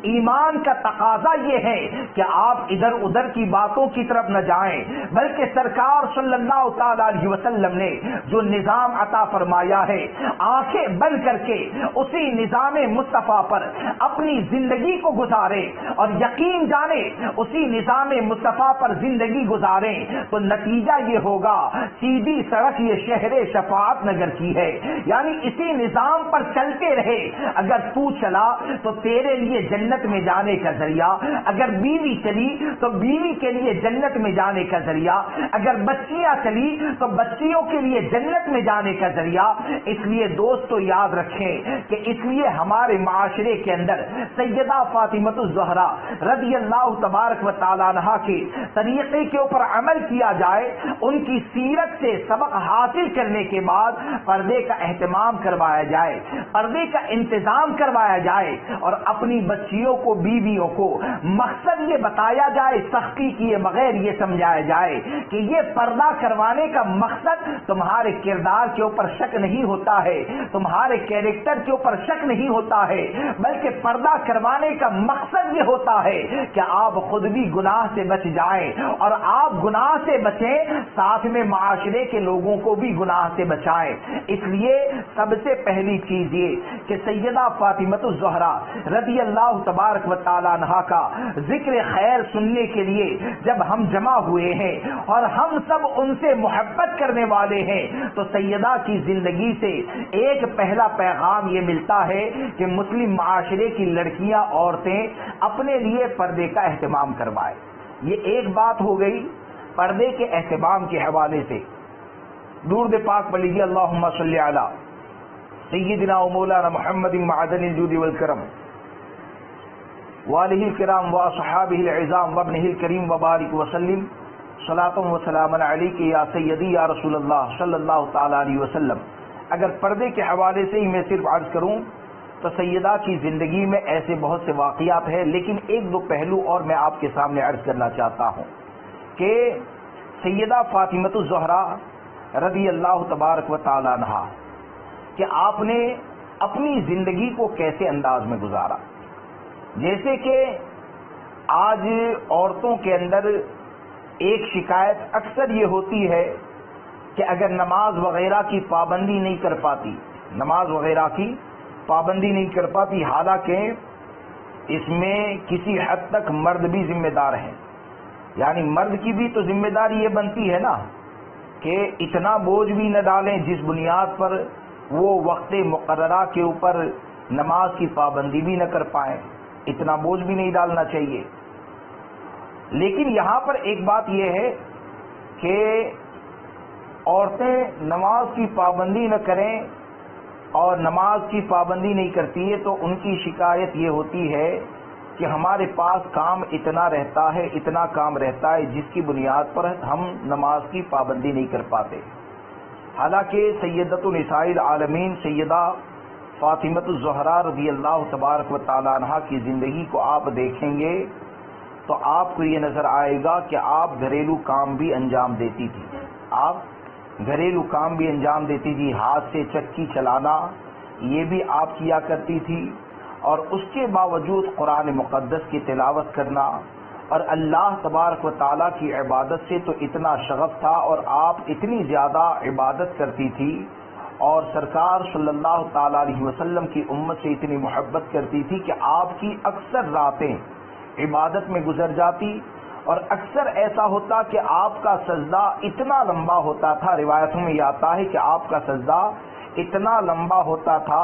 ایمان کا تقاضا یہ ہے کہ آپ ادھر ادھر کی باتوں کی طرف نہ جائیں، بلکہ سرکار صلی اللہ تعالی علیہ وسلم نے جو نظام عطا فرمایا ہے آنکھیں بند کر کے اسی نظام مصطفیٰ پر اپنی زندگی کو گزارے اور یقین جانے اسی نظام مصطفیٰ پر زندگی گزاریں تو نتیجہ یہ ہوگا سیدھی سڑک یہ شہر شفاعت نگر کی ہے. یعنی اسی نظام پر چلتے رہے، اگر تو چلا تو تیرے لیے جنت میں جانے کا ذریعہ، اگر بیوی چلی تو بیوی کے لیے جنت میں جانے کا ذریعہ، اگر بچیاں چلی تو بچیوں کے لیے جنت میں جانے کا ذریعہ. اس لیے دوستو یاد رکھیں کہ اس لیے ہمارے معاشرے کے اندر سیدہ فاطمہ الزہرا رضی اللہ تبارک و تعالی عنہا کے طریقے کے اوپر عمل کیا جائے، ان کی سیرت سے سبق حاصل کرنے کے بعد پردے کا اہتمام کروایا جائے، پردے کا انتظام کروایا جائے اور اپنی بچیوں کو بیویوں کو مقصد یہ بتایا جائے، سختی کیے بغیر یہ سمجھایا جائے کہ یہ پردہ کروانے کا مقصد تمہارے کردار کے اوپر شک نہیں ہوتا ہے، تمہارے کیریکٹر کے اوپر شک نہیں ہوتا ہے، بلکہ پردہ کروانے کا مقصد یہ ہوتا ہے کہ آپ خود بھی گناہ سے بچ جائیں اور آپ گناہ سے بچیں، ساتھ میں معاشرے کے لوگوں کو بھی گناہ سے بچائیں. اس لیے سب سے پہلی چیز یہ کہ سیدہ فاطمہ الزہرا رضی اللہ تبارک و تعالی عنہا کا ذکر خیر سننے کے لیے جب ہم جمع ہوئے ہیں اور ہم سب ان سے محبت کرنے والے ہیں تو سیدہ کی زندگی سے ایک پہلا پیغام یہ ملتا ہے کہ مسلم معاشرے کی لڑکیاں عورتیں اپنے لیے پردے کا اہتمام کروائیں. یہ ایک بات ہو گئی پردے کے اہتمام کے حوالے سے. درود پاک پڑھ لیجیے اللہم صلی علی سیدنا و مولانا محمد معدن الجود والکرم والہ الکرام واصحابہ العظام وابنہ الکریم وبارک وسلم صلاۃ و سلام علیک یا سیدی یا رسول اللہ صلی اللہ تعالی علیہ وسلم. اگر پردے کے حوالے سے ہی میں صرف عرض کروں تو سیدہ کی زندگی میں ایسے بہت سے واقعات ہیں، لیکن ایک دو پہلو اور میں آپ کے سامنے عرض کرنا چاہتا ہوں کہ سیدہ فاطمہ الزہرا رضی اللہ تبارک و تعالی عنہا کہ آپ نے اپنی زندگی کو کیسے انداز میں گزارا. جیسے کہ آج عورتوں کے اندر ایک شکایت اکثر یہ ہوتی ہے کہ اگر نماز وغیرہ کی پابندی نہیں کر پاتی، نماز وغیرہ کی پابندی نہیں کر پاتی، حالانکہ اس میں کسی حد تک مرد بھی ذمہ دار ہیں. یعنی مرد کی بھی تو ذمہ داری یہ بنتی ہے نا کہ اتنا بوجھ بھی نہ ڈالیں جس بنیاد پر وہ وقت مقررہ کے اوپر نماز کی پابندی بھی نہ کر پائیں، اتنا بوجھ بھی نہیں ڈالنا چاہیے. لیکن یہاں پر ایک بات یہ ہے کہ عورتیں نماز کی پابندی نہ کریں اور نماز کی پابندی نہیں کرتی ہے تو ان کی شکایت یہ ہوتی ہے کہ ہمارے پاس کام اتنا رہتا ہے، اتنا کام رہتا ہے جس کی بنیاد پر ہم نماز کی پابندی نہیں کر پاتے. حالانکہ سیدۃ نساء العالمین سیدہ فاطمہ الزہرا رضی اللہ تبارک و تعالی عنہا کی زندگی کو آپ دیکھیں گے تو آپ کو یہ نظر آئے گا کہ آپ گھریلو کام بھی انجام دیتی تھی. آپ گھریلو کام بھی انجام دیتی تھی، ہاتھ سے چکی چلانا یہ بھی آپ کیا کرتی تھی، اور اس کے باوجود قرآن مقدس کی تلاوت کرنا اور اللہ تبارک و تعالیٰ کی عبادت سے تو اتنا شغف تھا اور آپ اتنی زیادہ عبادت کرتی تھی اور سرکار صلی اللہ تعالیٰ علیہ وسلم کی امت سے اتنی محبت کرتی تھی کہ آپ کی اکثر راتیں عبادت میں گزر جاتی اور اکثر ایسا ہوتا کہ آپ کا سجدہ اتنا لمبا ہوتا تھا. روایتوں میں یہ آتا ہے کہ آپ کا سجدہ اتنا لمبا ہوتا تھا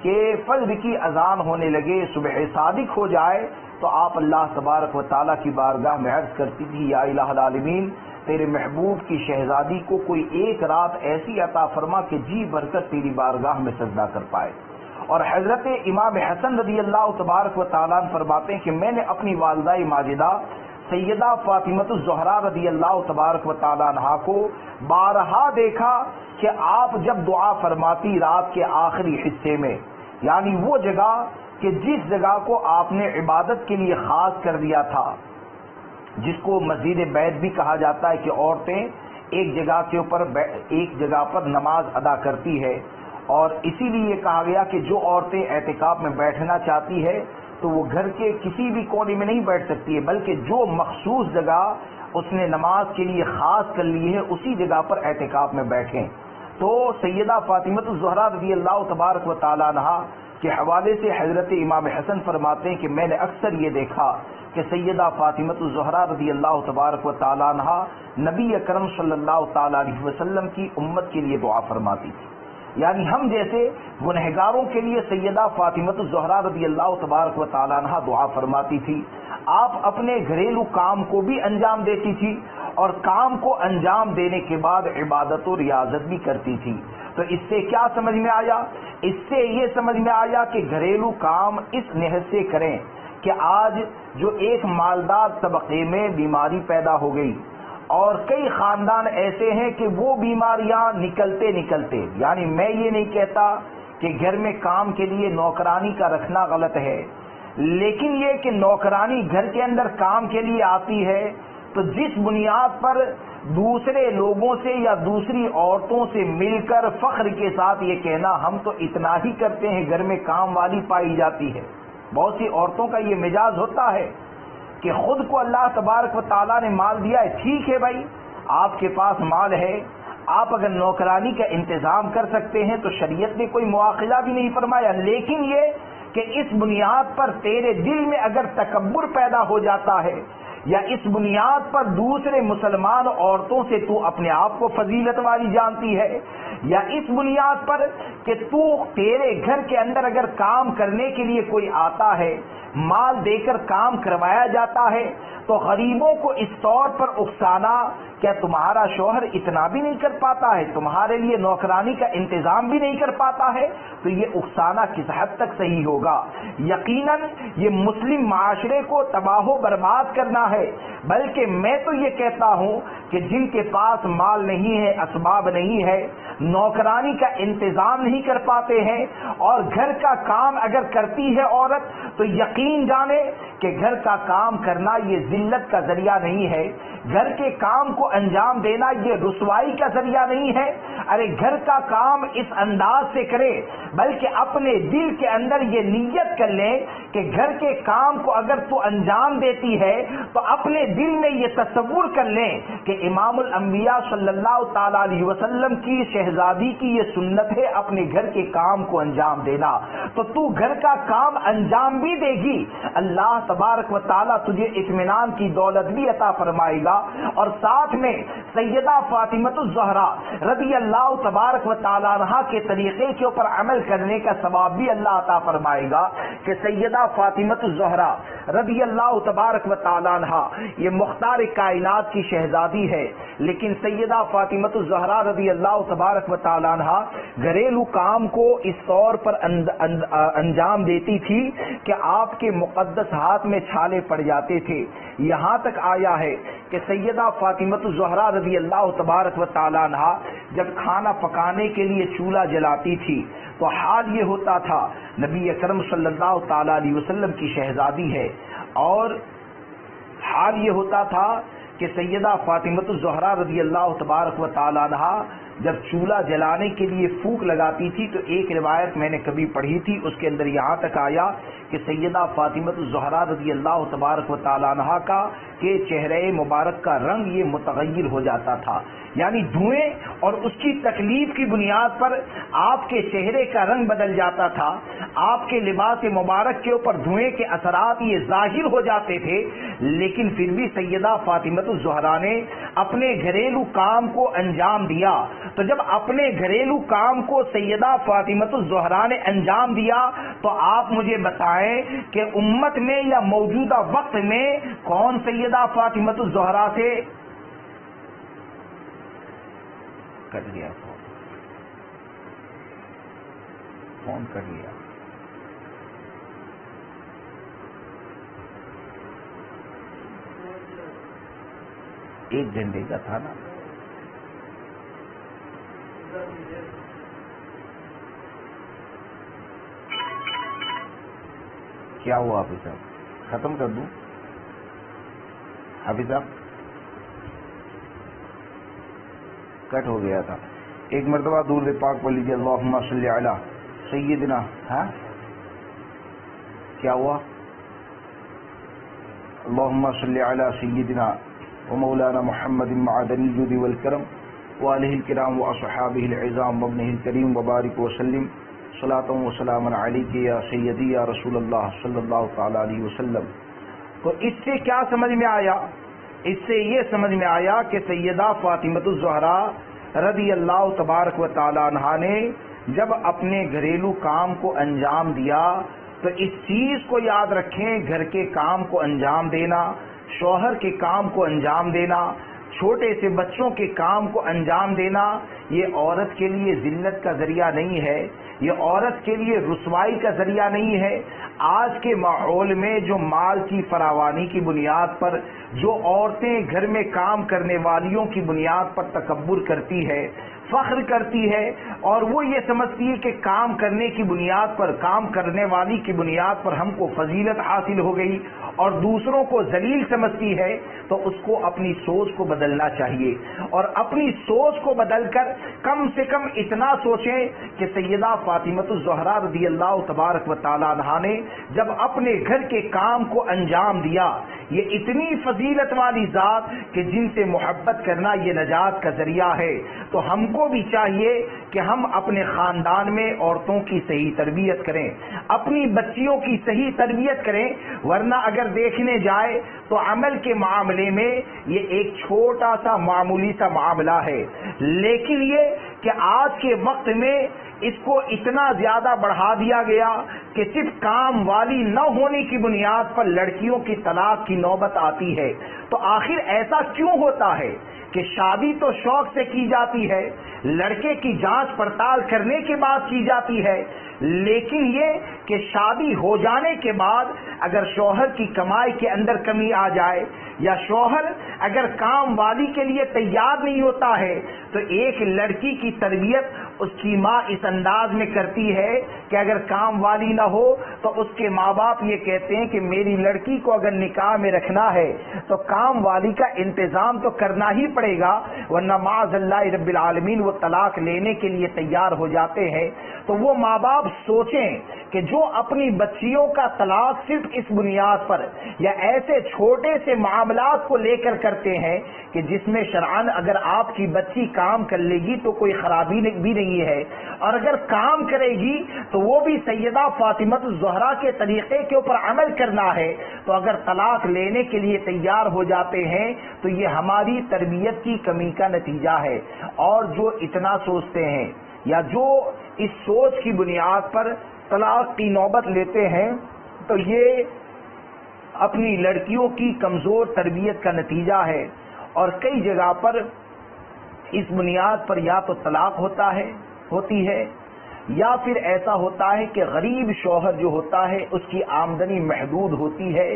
کہ فجر کی اذان ہونے لگے، صبح صادق ہو جائے تو آپ اللہ تبارک و تعالیٰ کی بارگاہ میں عرض کرتی تھی یا الہ العالمین تیرے محبوب کی شہزادی کو کوئی ایک رات ایسی عطا فرما کہ جی بھر کر تیری بارگاہ میں سجدہ کر پائے. اور حضرت امام حسن رضی اللہ تبارک و تعالیٰ فرماتے ہیں کہ میں نے اپنی والدہ ماجدہ سیدہ فاطمہ الزہرا رضی اللہ تبارک و تعالیٰ عنہا کو بارہا دیکھا کہ آپ جب دعا فرماتی رات کے آخری حصے میں، یعنی وہ جگہ کہ جس جگہ کو آپ نے عبادت کے لیے خاص کر دیا تھا، جس کو مسجد بیت بھی کہا جاتا ہے، کہ عورتیں ایک جگہ پر نماز ادا کرتی ہے، اور اسی لیے یہ کہا گیا کہ جو عورتیں اعتکاف میں بیٹھنا چاہتی ہے تو وہ گھر کے کسی بھی کونے میں نہیں بیٹھ سکتی ہے، بلکہ جو مخصوص جگہ اس نے نماز کے لیے خاص کر لی ہے اسی جگہ پر اعتکاف میں بیٹھیں۔ تو سیدہ فاطمۃ الزہرا رضی اللہ تبارک و تعالی عنہا کے حوالے سے حضرت امام حسن فرماتے ہیں کہ میں نے اکثر یہ دیکھا کہ سیدہ فاطمۃ الزہرا رضی اللہ تبارک و تعالی عنہا نبی اکرم صلی اللہ تعالی علیہ وسلم کی امت کے لیے دعا فرماتی تھی، یعنی ہم جیسے گنہگاروں کے لیے سیدہ فاطمۃ الزہرا رضی اللہ تبارک و تعالی عنہا دعا فرماتی تھی۔ آپ اپنے گھریلو کام کو بھی انجام دیتی تھی اور کام کو انجام دینے کے بعد عبادت و ریاضت بھی کرتی تھی۔ تو اس سے کیا سمجھ میں آیا؟ اس سے یہ سمجھ میں آیا کہ گھریلو کام اس نہج سے کریں کہ آج جو ایک مالدار طبقے میں بیماری پیدا ہو گئی، اور کئی خاندان ایسے ہیں کہ وہ بیماریاں نکلتے، یعنی میں یہ نہیں کہتا کہ گھر میں کام کے لیے نوکرانی کا رکھنا غلط ہے، لیکن یہ کہ نوکرانی گھر کے اندر کام کے لیے آتی ہے تو جس بنیاد پر دوسرے لوگوں سے یا دوسری عورتوں سے مل کر فخر کے ساتھ یہ کہنا ہم تو اتنا ہی کرتے ہیں، گھر میں کام والی پائی جاتی ہے۔ بہت سی عورتوں کا یہ مزاج ہوتا ہے کہ خود کو اللہ تبارک و تعالیٰ نے مال دیا ہے، ٹھیک ہے بھائی آپ کے پاس مال ہے، آپ اگر نوکرانی کا انتظام کر سکتے ہیں تو شریعت نے کوئی مواخذہ بھی نہیں فرمایا، لیکن یہ کہ اس بنیاد پر تیرے دل میں اگر تکبر پیدا ہو جاتا ہے یا اس بنیاد پر دوسرے مسلمان عورتوں سے تو اپنے آپ کو فضیلت والی جانتی ہے، یا اس بنیاد پر کہ تو تیرے گھر کے اندر اگر کام کرنے کے لیے کوئی آتا ہے، مال دے کر کام کروایا جاتا ہے، تو غریبوں کو اس طور پر اکسانا، کیا تمہارا شوہر اتنا بھی نہیں کر پاتا ہے، تمہارے لیے نوکرانی کا انتظام بھی نہیں کر پاتا ہے، تو یہ اکسانا کس حد تک صحیح ہوگا؟ یقیناً یہ مسلم معاشرے کو تباہ و برباد کرنا ہے۔ بلکہ میں تو یہ کہتا ہوں کہ جن کے پاس مال نہیں ہے، اسباب نہیں ہے، نوکرانی کا انتظام نہیں کر پاتے ہیں، اور گھر کا کام اگر کرتی ہے عورت تو یقین جانے کہ گھر کا کام کرنا یہ ذلت کا ذریعہ نہیں ہے، گھر کے کام کو انجام دینا یہ رسوائی کا ذریعہ نہیں ہے۔ ارے گھر کا کام اس انداز سے کرے، بلکہ اپنے دل کے اندر یہ نیت کر لیں کہ گھر کے کام کو اگر تو انجام دیتی ہے تو اپنے دل میں یہ تصور کر لیں کہ امام الانبیاء صلی اللہ تعالی علیہ وسلم کی شہزادی کی یہ سنت ہے اپنے گھر کے کام کو انجام دینا، تو گھر کا کام انجام بھی دے گی، اللہ تبارک و تعالیٰ تجھے اطمینان کی دولت بھی عطا فرمائے گا، اور ساتھ میں سیدہ فاطمۃ الزہرا رضی اللہ تبارک و تعالیٰ عنہا کے طریقے کے اوپر عمل کرنے کا ثواب بھی اللہ عطا فرمائے گا کہ سیدہ فاطمۃ الزہرا رضی اللہ تبارک و تعالیٰ عنہا یہ مختار کائنات کی شہزادی ہے، لیکن سیدہ فاطمۃ الزہرا رضی اللہ تبارک و تعالیٰ عنہا گھریلو کام کو اس طور پر انجام دیتی تھی کہ آپ کے مقدس ہاتھ میں چھالے پڑ جاتے تھے۔ یہاں تک آیا ہے کہ سیدہ فاطمۃ الزہرا رضی اللہ تبارک و تعالیٰ عنہا جب کھانا پکانے کے لیے چولہا جلاتی تھی تو حال یہ ہوتا تھا، نبی اکرم صلی اللہ تعالیٰ علیہ وسلم کی شہزادی ہے، اور حال یہ ہوتا تھا کہ سیدہ فاطمۃ الزہرا رضی اللہ تبارک و تعالیٰ عنہا جب چولہا جلانے کے لیے پھونک لگاتی تھی تو ایک روایت میں نے کبھی پڑھی تھی، اس کے اندر یہاں تک آیا کہ سیدہ فاطمۃ الزہرا رضی اللہ تبارک و تعالیٰ عنہا کا کہ چہرے مبارک کا رنگ یہ متغیر ہو جاتا تھا، یعنی دھوئیں اور اس کی تکلیف کی بنیاد پر آپ کے چہرے کا رنگ بدل جاتا تھا، آپ کے لباس مبارک کے اوپر دھوئیں کے اثرات یہ ظاہر ہو جاتے تھے، لیکن پھر بھی سیدہ فاطمۃ الزہرا نے اپنے گھریلو کام کو انجام دیا۔ تو جب اپنے گھریلو کام کو سیدہ فاطمۃ الزہرا نے انجام دیا تو آپ مجھے بتائیں کہ امت میں یا موجودہ وقت میں کون سیدہ فاطمۃ الزہرا سے کر لیا فون کر لیا ایک گھنٹے کا تھا نا، کیا ہوا آپ صاحب ختم کر دوں؟ حافظ صاحب کٹ ہو گیا تھا. ایک مرتبہ درود پاک پڑھ لیجیے. اللہم صلی علی سیدنا. ہاں کیا ہوا؟ اللہم صلی علی سیدنا ومولانا محمد معدن الجود والکرم وآلہ الکرام واصحابہ العظام وابنہ الکریم وبارک وسلم صلاۃ وسلام علیک یا سیدی یا رسول اللہ صلی اللہ تعالی علیہ وسلم. تو اس سے کیا سمجھ میں آیا؟ اس سے یہ سمجھ میں آیا کہ سیدہ فاطمۃ الزہرا رضی اللہ تبارک و تعالی عنہا نے جب اپنے گھریلو کام کو انجام دیا تو اس چیز کو یاد رکھیں، گھر کے کام کو انجام دینا، شوہر کے کام کو انجام دینا، چھوٹے سے بچوں کے کام کو انجام دینا، یہ عورت کے لیے ذلت کا ذریعہ نہیں ہے، یہ عورت کے لیے رسوائی کا ذریعہ نہیں ہے. آج کے ماحول میں جو مال کی فراوانی کی بنیاد پر جو عورتیں گھر میں کام کرنے والیوں کی بنیاد پر تکبر کرتی ہے، فخر کرتی ہے، اور وہ یہ سمجھتی ہے کہ کام کرنے کی بنیاد پر، کام کرنے والی کی بنیاد پر ہم کو فضیلت حاصل ہو گئی اور دوسروں کو ذلیل سمجھتی ہے، تو اس کو اپنی سوچ کو بدلنا چاہیے. اور اپنی سوچ کو بدل کر کم سے کم اتنا سوچیں کہ سیدہ فاطمۃ الزہرا رضی اللہ تبارک و تعالی عنہا نے جب اپنے گھر کے کام کو انجام دیا، یہ اتنی فضیلت والی ذات کہ جن سے محبت کرنا یہ نجات کا ذریعہ ہے. تو ہم کو بھی چاہیے کہ ہم اپنے خاندان میں عورتوں کی صحیح تربیت کریں، اپنی بچیوں کی صحیح تربیت کریں. ورنہ اگر دیکھنے جائے تو عمل کے معاملے میں یہ ایک چھوٹا سا معمولی سا معاملہ ہے، لیکن یہ کہ آج کے وقت میں اس کو اتنا زیادہ بڑھا دیا گیا کہ صرف کام والی نہ ہونے کی بنیاد پر لڑکیوں کی طلاق کی نوبت آتی ہے. تو آخر ایسا کیوں ہوتا ہے کہ شادی تو شوق سے کی جاتی ہے، لڑکے کی جانچ پڑتال کرنے کے بعد کی جاتی ہے، لیکن یہ کہ شادی ہو جانے کے بعد اگر شوہر کی کمائی کے اندر کمی آ جائے یا شوہر اگر کام والی کے لیے تیار نہیں ہوتا ہے تو ایک لڑکی کی تربیت اس کی ماں اس انداز میں کرتی ہے کہ اگر کام والی نہ ہو تو اس کے ماں باپ یہ کہتے ہیں کہ میری لڑکی کو اگر نکاح میں رکھنا ہے تو کام والی کا انتظام تو کرنا ہی پڑے گا، ورنہ معاذ اللہ رب العالمین وہ طلاق لینے کے لیے تیار ہو جاتے ہیں. تو وہ ماں باپ سوچیں کہ جو اپنی بچیوں کا طلاق صرف اس بنیاد پر یا ایسے چھوٹے سے معاملات کو لے کر کرتے ہیں کہ جس میں شرعاً اگر آپ کی بچی کام کر لے گی تو کوئی خرابی بھی نہیں ہے، اور اگر کام کرے گی تو وہ بھی سیدہ فاطمۃ الزہرا کے طریقے کے اوپر عمل کرنا ہے، تو اگر طلاق لینے کے لیے تیار ہو جاتے ہیں تو یہ ہماری تربیت کی کمی کا نتیجہ ہے. اور جو اتنا سوچتے ہیں یا جو اس سوچ کی بنیاد پر طلاق کی نوبت لیتے ہیں تو یہ اپنی لڑکیوں کی کمزور تربیت کا نتیجہ ہے. اور کئی جگہ پر اس بنیاد پر یا تو طلاق ہوتی ہے یا پھر ایسا ہوتا ہے کہ غریب شوہر جو ہوتا ہے اس کی آمدنی محدود ہوتی ہے.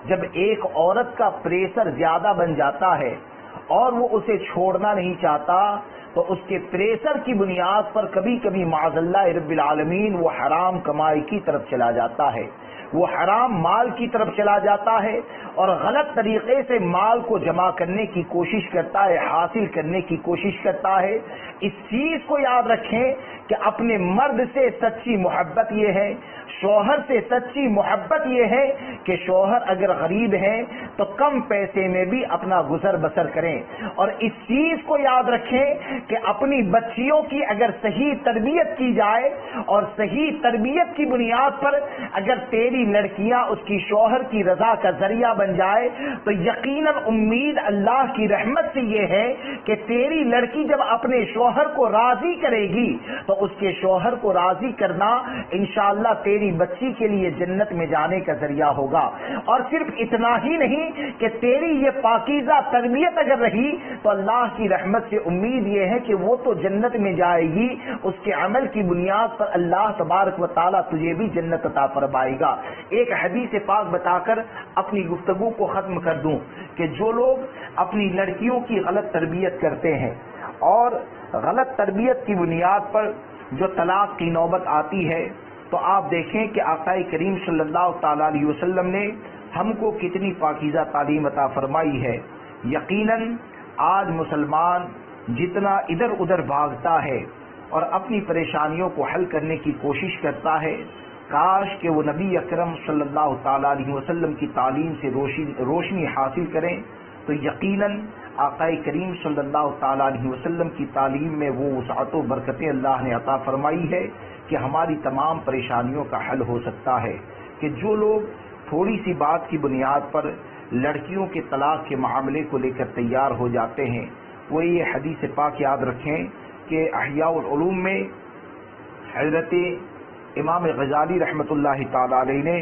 جب ایک عورت کا پریشر زیادہ بن جاتا ہے اور وہ اسے چھوڑنا نہیں چاہتا تو اس کے پریشر کی بنیاد پر کبھی کبھی معاذ اللہ رب العالمین وہ حرام کمائی کی طرف چلا جاتا ہے، وہ حرام مال کی طرف چلا جاتا ہے اور غلط طریقے سے مال کو جمع کرنے کی کوشش کرتا ہے، حاصل کرنے کی کوشش کرتا ہے. اس چیز کو یاد رکھیں کہ اپنے مرد سے سچی محبت یہ ہے، شوہر سے سچی محبت یہ ہے کہ شوہر اگر غریب ہے تو کم پیسے میں بھی اپنا گزر بسر کریں. اور اس چیز کو یاد رکھیں کہ اپنی بچیوں کی اگر صحیح تربیت کی جائے اور صحیح تربیت کی بنیاد پر اگر تیری لڑکیاں اس کی شوہر کی رضا کا ذریعہ بن جائے تو یقیناً امید اللہ کی رحمت سے یہ ہے کہ تیری لڑکی جب اپنے شوہر کو راضی کرے گی تو اس کے شوہر کو راضی کرنا انشاءاللہ تیری بچی کے لیے جنت میں جانے کا ذریعہ ہوگا. اور صرف اتنا ہی نہیں کہ تیری یہ پاکیزہ تربیت اگر رہی تو اللہ کی رحمت سے امید یہ ہے کہ وہ تو جنت میں جائے گی، اس کے عمل کی بنیاد پر اللہ تبارک و تعالیٰ تجھے بھی جنت عطا فرمائے گا. ایک حدیث پاک بتا کر اپنی گفتگو کو ختم کر دوں کہ جو لوگ اپنی لڑکیوں کی غلط تربیت کرتے ہیں اور غلط تربیت کی بنیاد پر جو طلاق کی نوبت آتی ہے تو آپ دیکھیں کہ آقا کریم صلی اللہ تعالی علیہ وسلم نے ہم کو کتنی پاکیزہ تعلیم عطا فرمائی ہے۔ یقیناً آج مسلمان جتنا ادھر ادھر بھاگتا ہے اور اپنی پریشانیوں کو حل کرنے کی کوشش کرتا ہے، کاش کہ وہ نبی اکرم صلی اللہ تعالی علیہ وسلم کی تعلیم سے روشنی حاصل کریں، تو یقیناً آقا کریم صلی اللہ تعالی علیہ وسلم کی تعلیم میں وہ وسعت و برکتیں اللہ نے عطا فرمائی ہے کہ ہماری تمام پریشانیوں کا حل ہو سکتا ہے۔ کہ جو لوگ تھوڑی سی بات کی بنیاد پر لڑکیوں کے طلاق کے معاملے کو لے کر تیار ہو جاتے ہیں، وہ یہ حدیث پاک یاد رکھیں کہ احیاء العلوم میں حضرت امام غزالی رحمۃ اللہ تعالی علیہ نے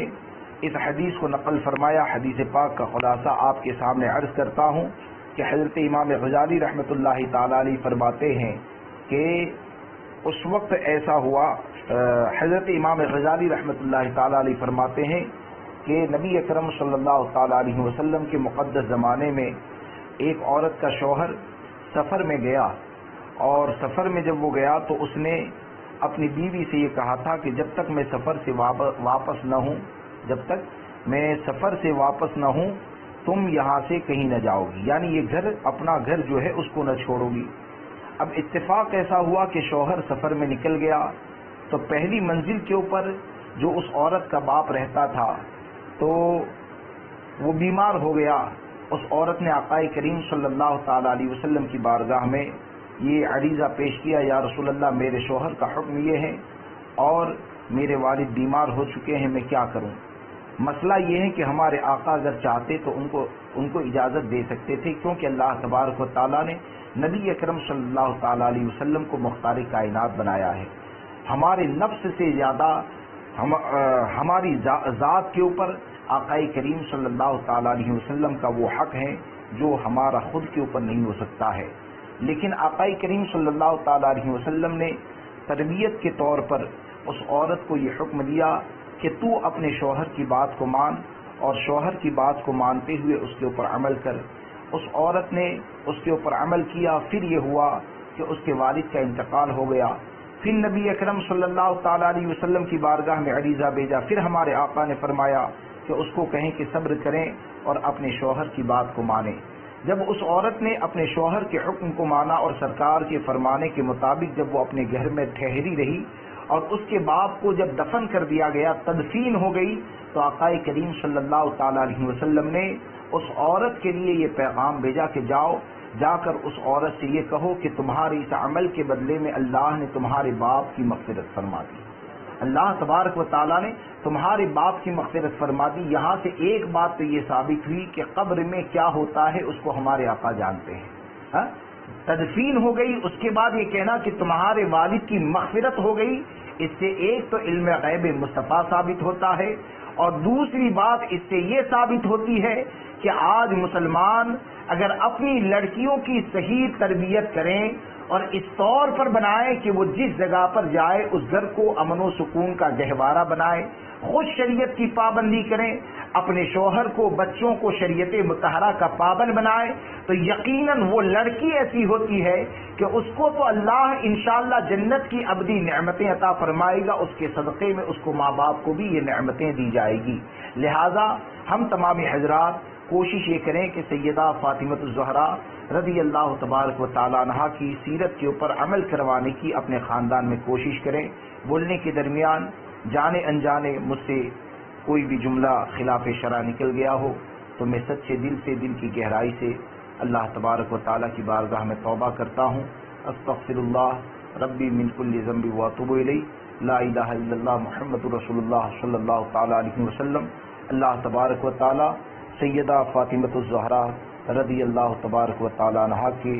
اس حدیث کو نقل فرمایا۔ حدیث پاک کا خلاصہ آپ کے سامنے عرض کرتا ہوں کہ حضرت امام غزالی رحمۃ اللہ تعالی علیہ فرماتے ہیں کہ اس وقت ایسا ہوا، حضرت امام غزالی رحمۃ اللہ تعالی علیہ فرماتے ہیں کہ نبی اکرم صلی اللہ تعالی علیہ وسلم کے مقدس زمانے میں ایک عورت کا شوہر سفر میں گیا، اور سفر میں جب وہ گیا تو اس نے اپنی بیوی سے یہ کہا تھا کہ جب تک میں سفر سے واپس نہ ہوں، جب تک میں سفر سے واپس نہ ہوں تم یہاں سے کہیں نہ جاؤ گی، یعنی یہ گھر، اپنا گھر جو ہے اس کو نہ چھوڑو گی۔ اب اتفاق ایسا ہوا کہ شوہر سفر میں نکل گیا تو پہلی منزل کے اوپر جو اس عورت کا باپ رہتا تھا تو وہ بیمار ہو گیا۔ اس عورت نے آقا کریم صلی اللہ تعالی علیہ وسلم کی بارگاہ میں یہ عریضہ پیش کیا، یا رسول اللہ میرے شوہر کا حکم یہ ہے اور میرے والد بیمار ہو چکے ہیں، میں کیا کروں؟ مسئلہ یہ ہے کہ ہمارے آقا اگر چاہتے تو ان کو اجازت دے سکتے تھے، کیونکہ اللہ تبارک و تعالیٰ نے نبی اکرم صلی اللہ تعالی علیہ وسلم کو مختار کائنات بنایا ہے۔ ہمارے نفس سے زیادہ ہماری ذات کے اوپر آقا کریم صلی اللہ تعالی علیہ وسلم کا وہ حق ہے جو ہمارا خود کے اوپر نہیں ہو سکتا ہے۔ لیکن آقا کریم صلی اللہ تعالی علیہ وسلم نے تربیت کے طور پر اس عورت کو یہ حکم دیا کہ تو اپنے شوہر کی بات کو مان، اور شوہر کی بات کو مانتے ہوئے اس کے اوپر عمل کر۔ اس عورت نے اس کے اوپر عمل کیا، پھر یہ ہوا کہ اس کے والد کا انتقال ہو گیا۔ پھر نبی اکرم صلی اللہ تعالی علیہ وسلم کی بارگاہ میں عریضہ بھیجا، پھر ہمارے آقا نے فرمایا کہ اس کو کہیں کہ صبر کریں اور اپنے شوہر کی بات کو مانیں۔ جب اس عورت نے اپنے شوہر کے حکم کو مانا اور سرکار کے فرمانے کے مطابق جب وہ اپنے گھر میں ٹھہری رہی اور اس کے باپ کو جب دفن کر دیا گیا، تدفین ہو گئی، تو آقا کریم صلی اللہ تعالی علیہ وسلم نے اس عورت کے لیے یہ پیغام بھیجا کہ جا کر اس عورت سے یہ کہو کہ تمہاری اس عمل کے بدلے میں اللہ نے تمہارے باپ کی مغفرت فرما دی، اللہ تبارک و تعالیٰ نے تمہارے باپ کی مغفرت فرما دی۔ یہاں سے ایک بات تو یہ ثابت ہوئی کہ قبر میں کیا ہوتا ہے اس کو ہمارے آقا جانتے ہیں۔ تدفین ہو گئی، اس کے بعد یہ کہنا کہ تمہارے والد کی مغفرت ہو گئی، اس سے ایک تو علم غیب مصطفیٰ ثابت ہوتا ہے، اور دوسری بات اس سے یہ ثابت ہوتی ہے کہ آج مسلمان اگر اپنی لڑکیوں کی صحیح تربیت کریں اور اس طور پر بنائے کہ وہ جس جگہ پر جائے اس گھر کو امن و سکون کا گہوارہ بنائے، خود شریعت کی پابندی کریں، اپنے شوہر کو، بچوں کو شریعت مطہرہ کا پابند بنائے، تو یقیناً وہ لڑکی ایسی ہوتی ہے کہ اس کو تو اللہ انشاءاللہ جنت کی ابدی نعمتیں عطا فرمائے گا، اس کے صدقے میں اس کو ماں باپ کو بھی یہ نعمتیں دی جائے گی۔ لہذا ہم تمام حضرات کوشش یہ کریں کہ سیدہ فاطمہ الزہرا رضی اللہ تبارک و تعالیٰ عنہا کی سیرت کے اوپر عمل کروانے کی اپنے خاندان میں کوشش کریں۔ بولنے کے درمیان جانے انجانے مجھ سے کوئی بھی جملہ خلاف شرع نکل گیا ہو تو میں سچے دل سے، دل کی گہرائی سے اللہ تبارک و تعالیٰ کی بارگاہ میں توبہ کرتا ہوں۔ استغفر اللہ ربی من کل ذنب واتوب الیہ، لا الہ الا اللہ محمد رسول اللہ صلی اللہ تعالیٰ علیہ وسلم۔ اللہ تبارک و تعالیٰ سیدہ فاطمہ الزہرا رضی اللہ تبارک و تعالیٰ عنہا کے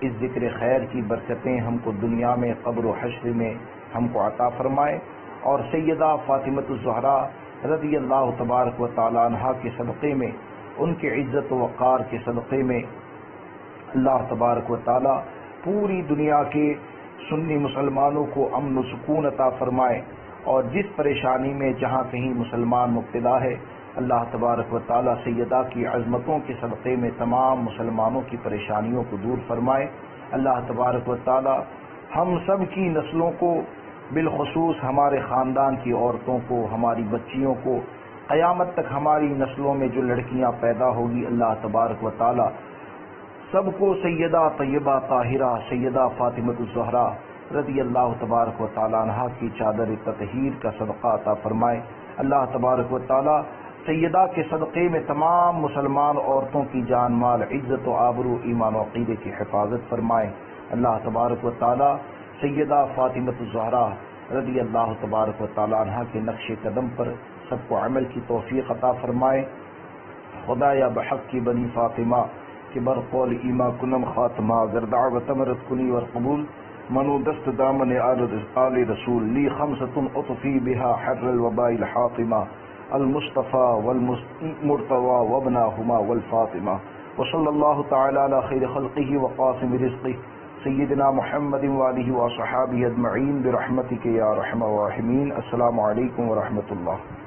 اس ذکر خیر کی برکتیں ہم کو دنیا میں، قبر و حشر میں ہم کو عطا فرمائے، اور سیدہ فاطمہ الزہرا رضی اللہ تبارک و تعالیٰ عنہا کے صدقے میں، ان کے عزت و وقار کے صدقے میں اللہ تبارک و تعالیٰ پوری دنیا کے سنی مسلمانوں کو امن و سکون عطا فرمائے، اور جس پریشانی میں جہاں کہیں مسلمان مبتلا ہے، اللہ تبارک و تعالیٰ سیدہ کی عظمتوں کے صدقے میں تمام مسلمانوں کی پریشانیوں کو دور فرمائے۔ اللہ تبارک و تعالیٰ ہم سب کی نسلوں کو، بالخصوص ہمارے خاندان کی عورتوں کو، ہماری بچیوں کو قیامت تک ہماری نسلوں میں جو لڑکیاں پیدا ہوگی اللہ تبارک و تعالی سب کو سیدہ طیبہ طاہرہ سیدہ فاطمۃ الزہرا رضی اللہ تبارک و تعالی عنہا کی چادر تطہیر کا صدقہ عطا فرمائے۔ اللہ تبارک و تعالی سیدہ کے صدقے میں تمام مسلمان عورتوں کی جان مال عزت و آبرو ایمان و عقیدے کی حفاظت فرمائے۔ اللہ تبارک و تعالی سیدہ فاطمۃ الزہرا رضی اللہ تبارک و تعالی عنہا کے نقش قدم پر سب کو عمل کی توفیق عطا فرمائے۔ خدایا بحق کی بنی فاطمہ کہ بر قول ایما کنم خاتمہ گر دعوت امرت کنی ور قبول منو دست دامن آل رسول لی خمسۃ اطفی بها حر الوباء الحاطمہ المصطفى والمرتضى وابناهما والفاطمہ وصلی اللہ تعالی علی خیر خلقہ وقاسم رزقہ سیدنا محمد وآلہ وصحابہ اجمعین برحمتک یا ارحم الراحمین۔ السلام علیکم ورحمۃ اللہ۔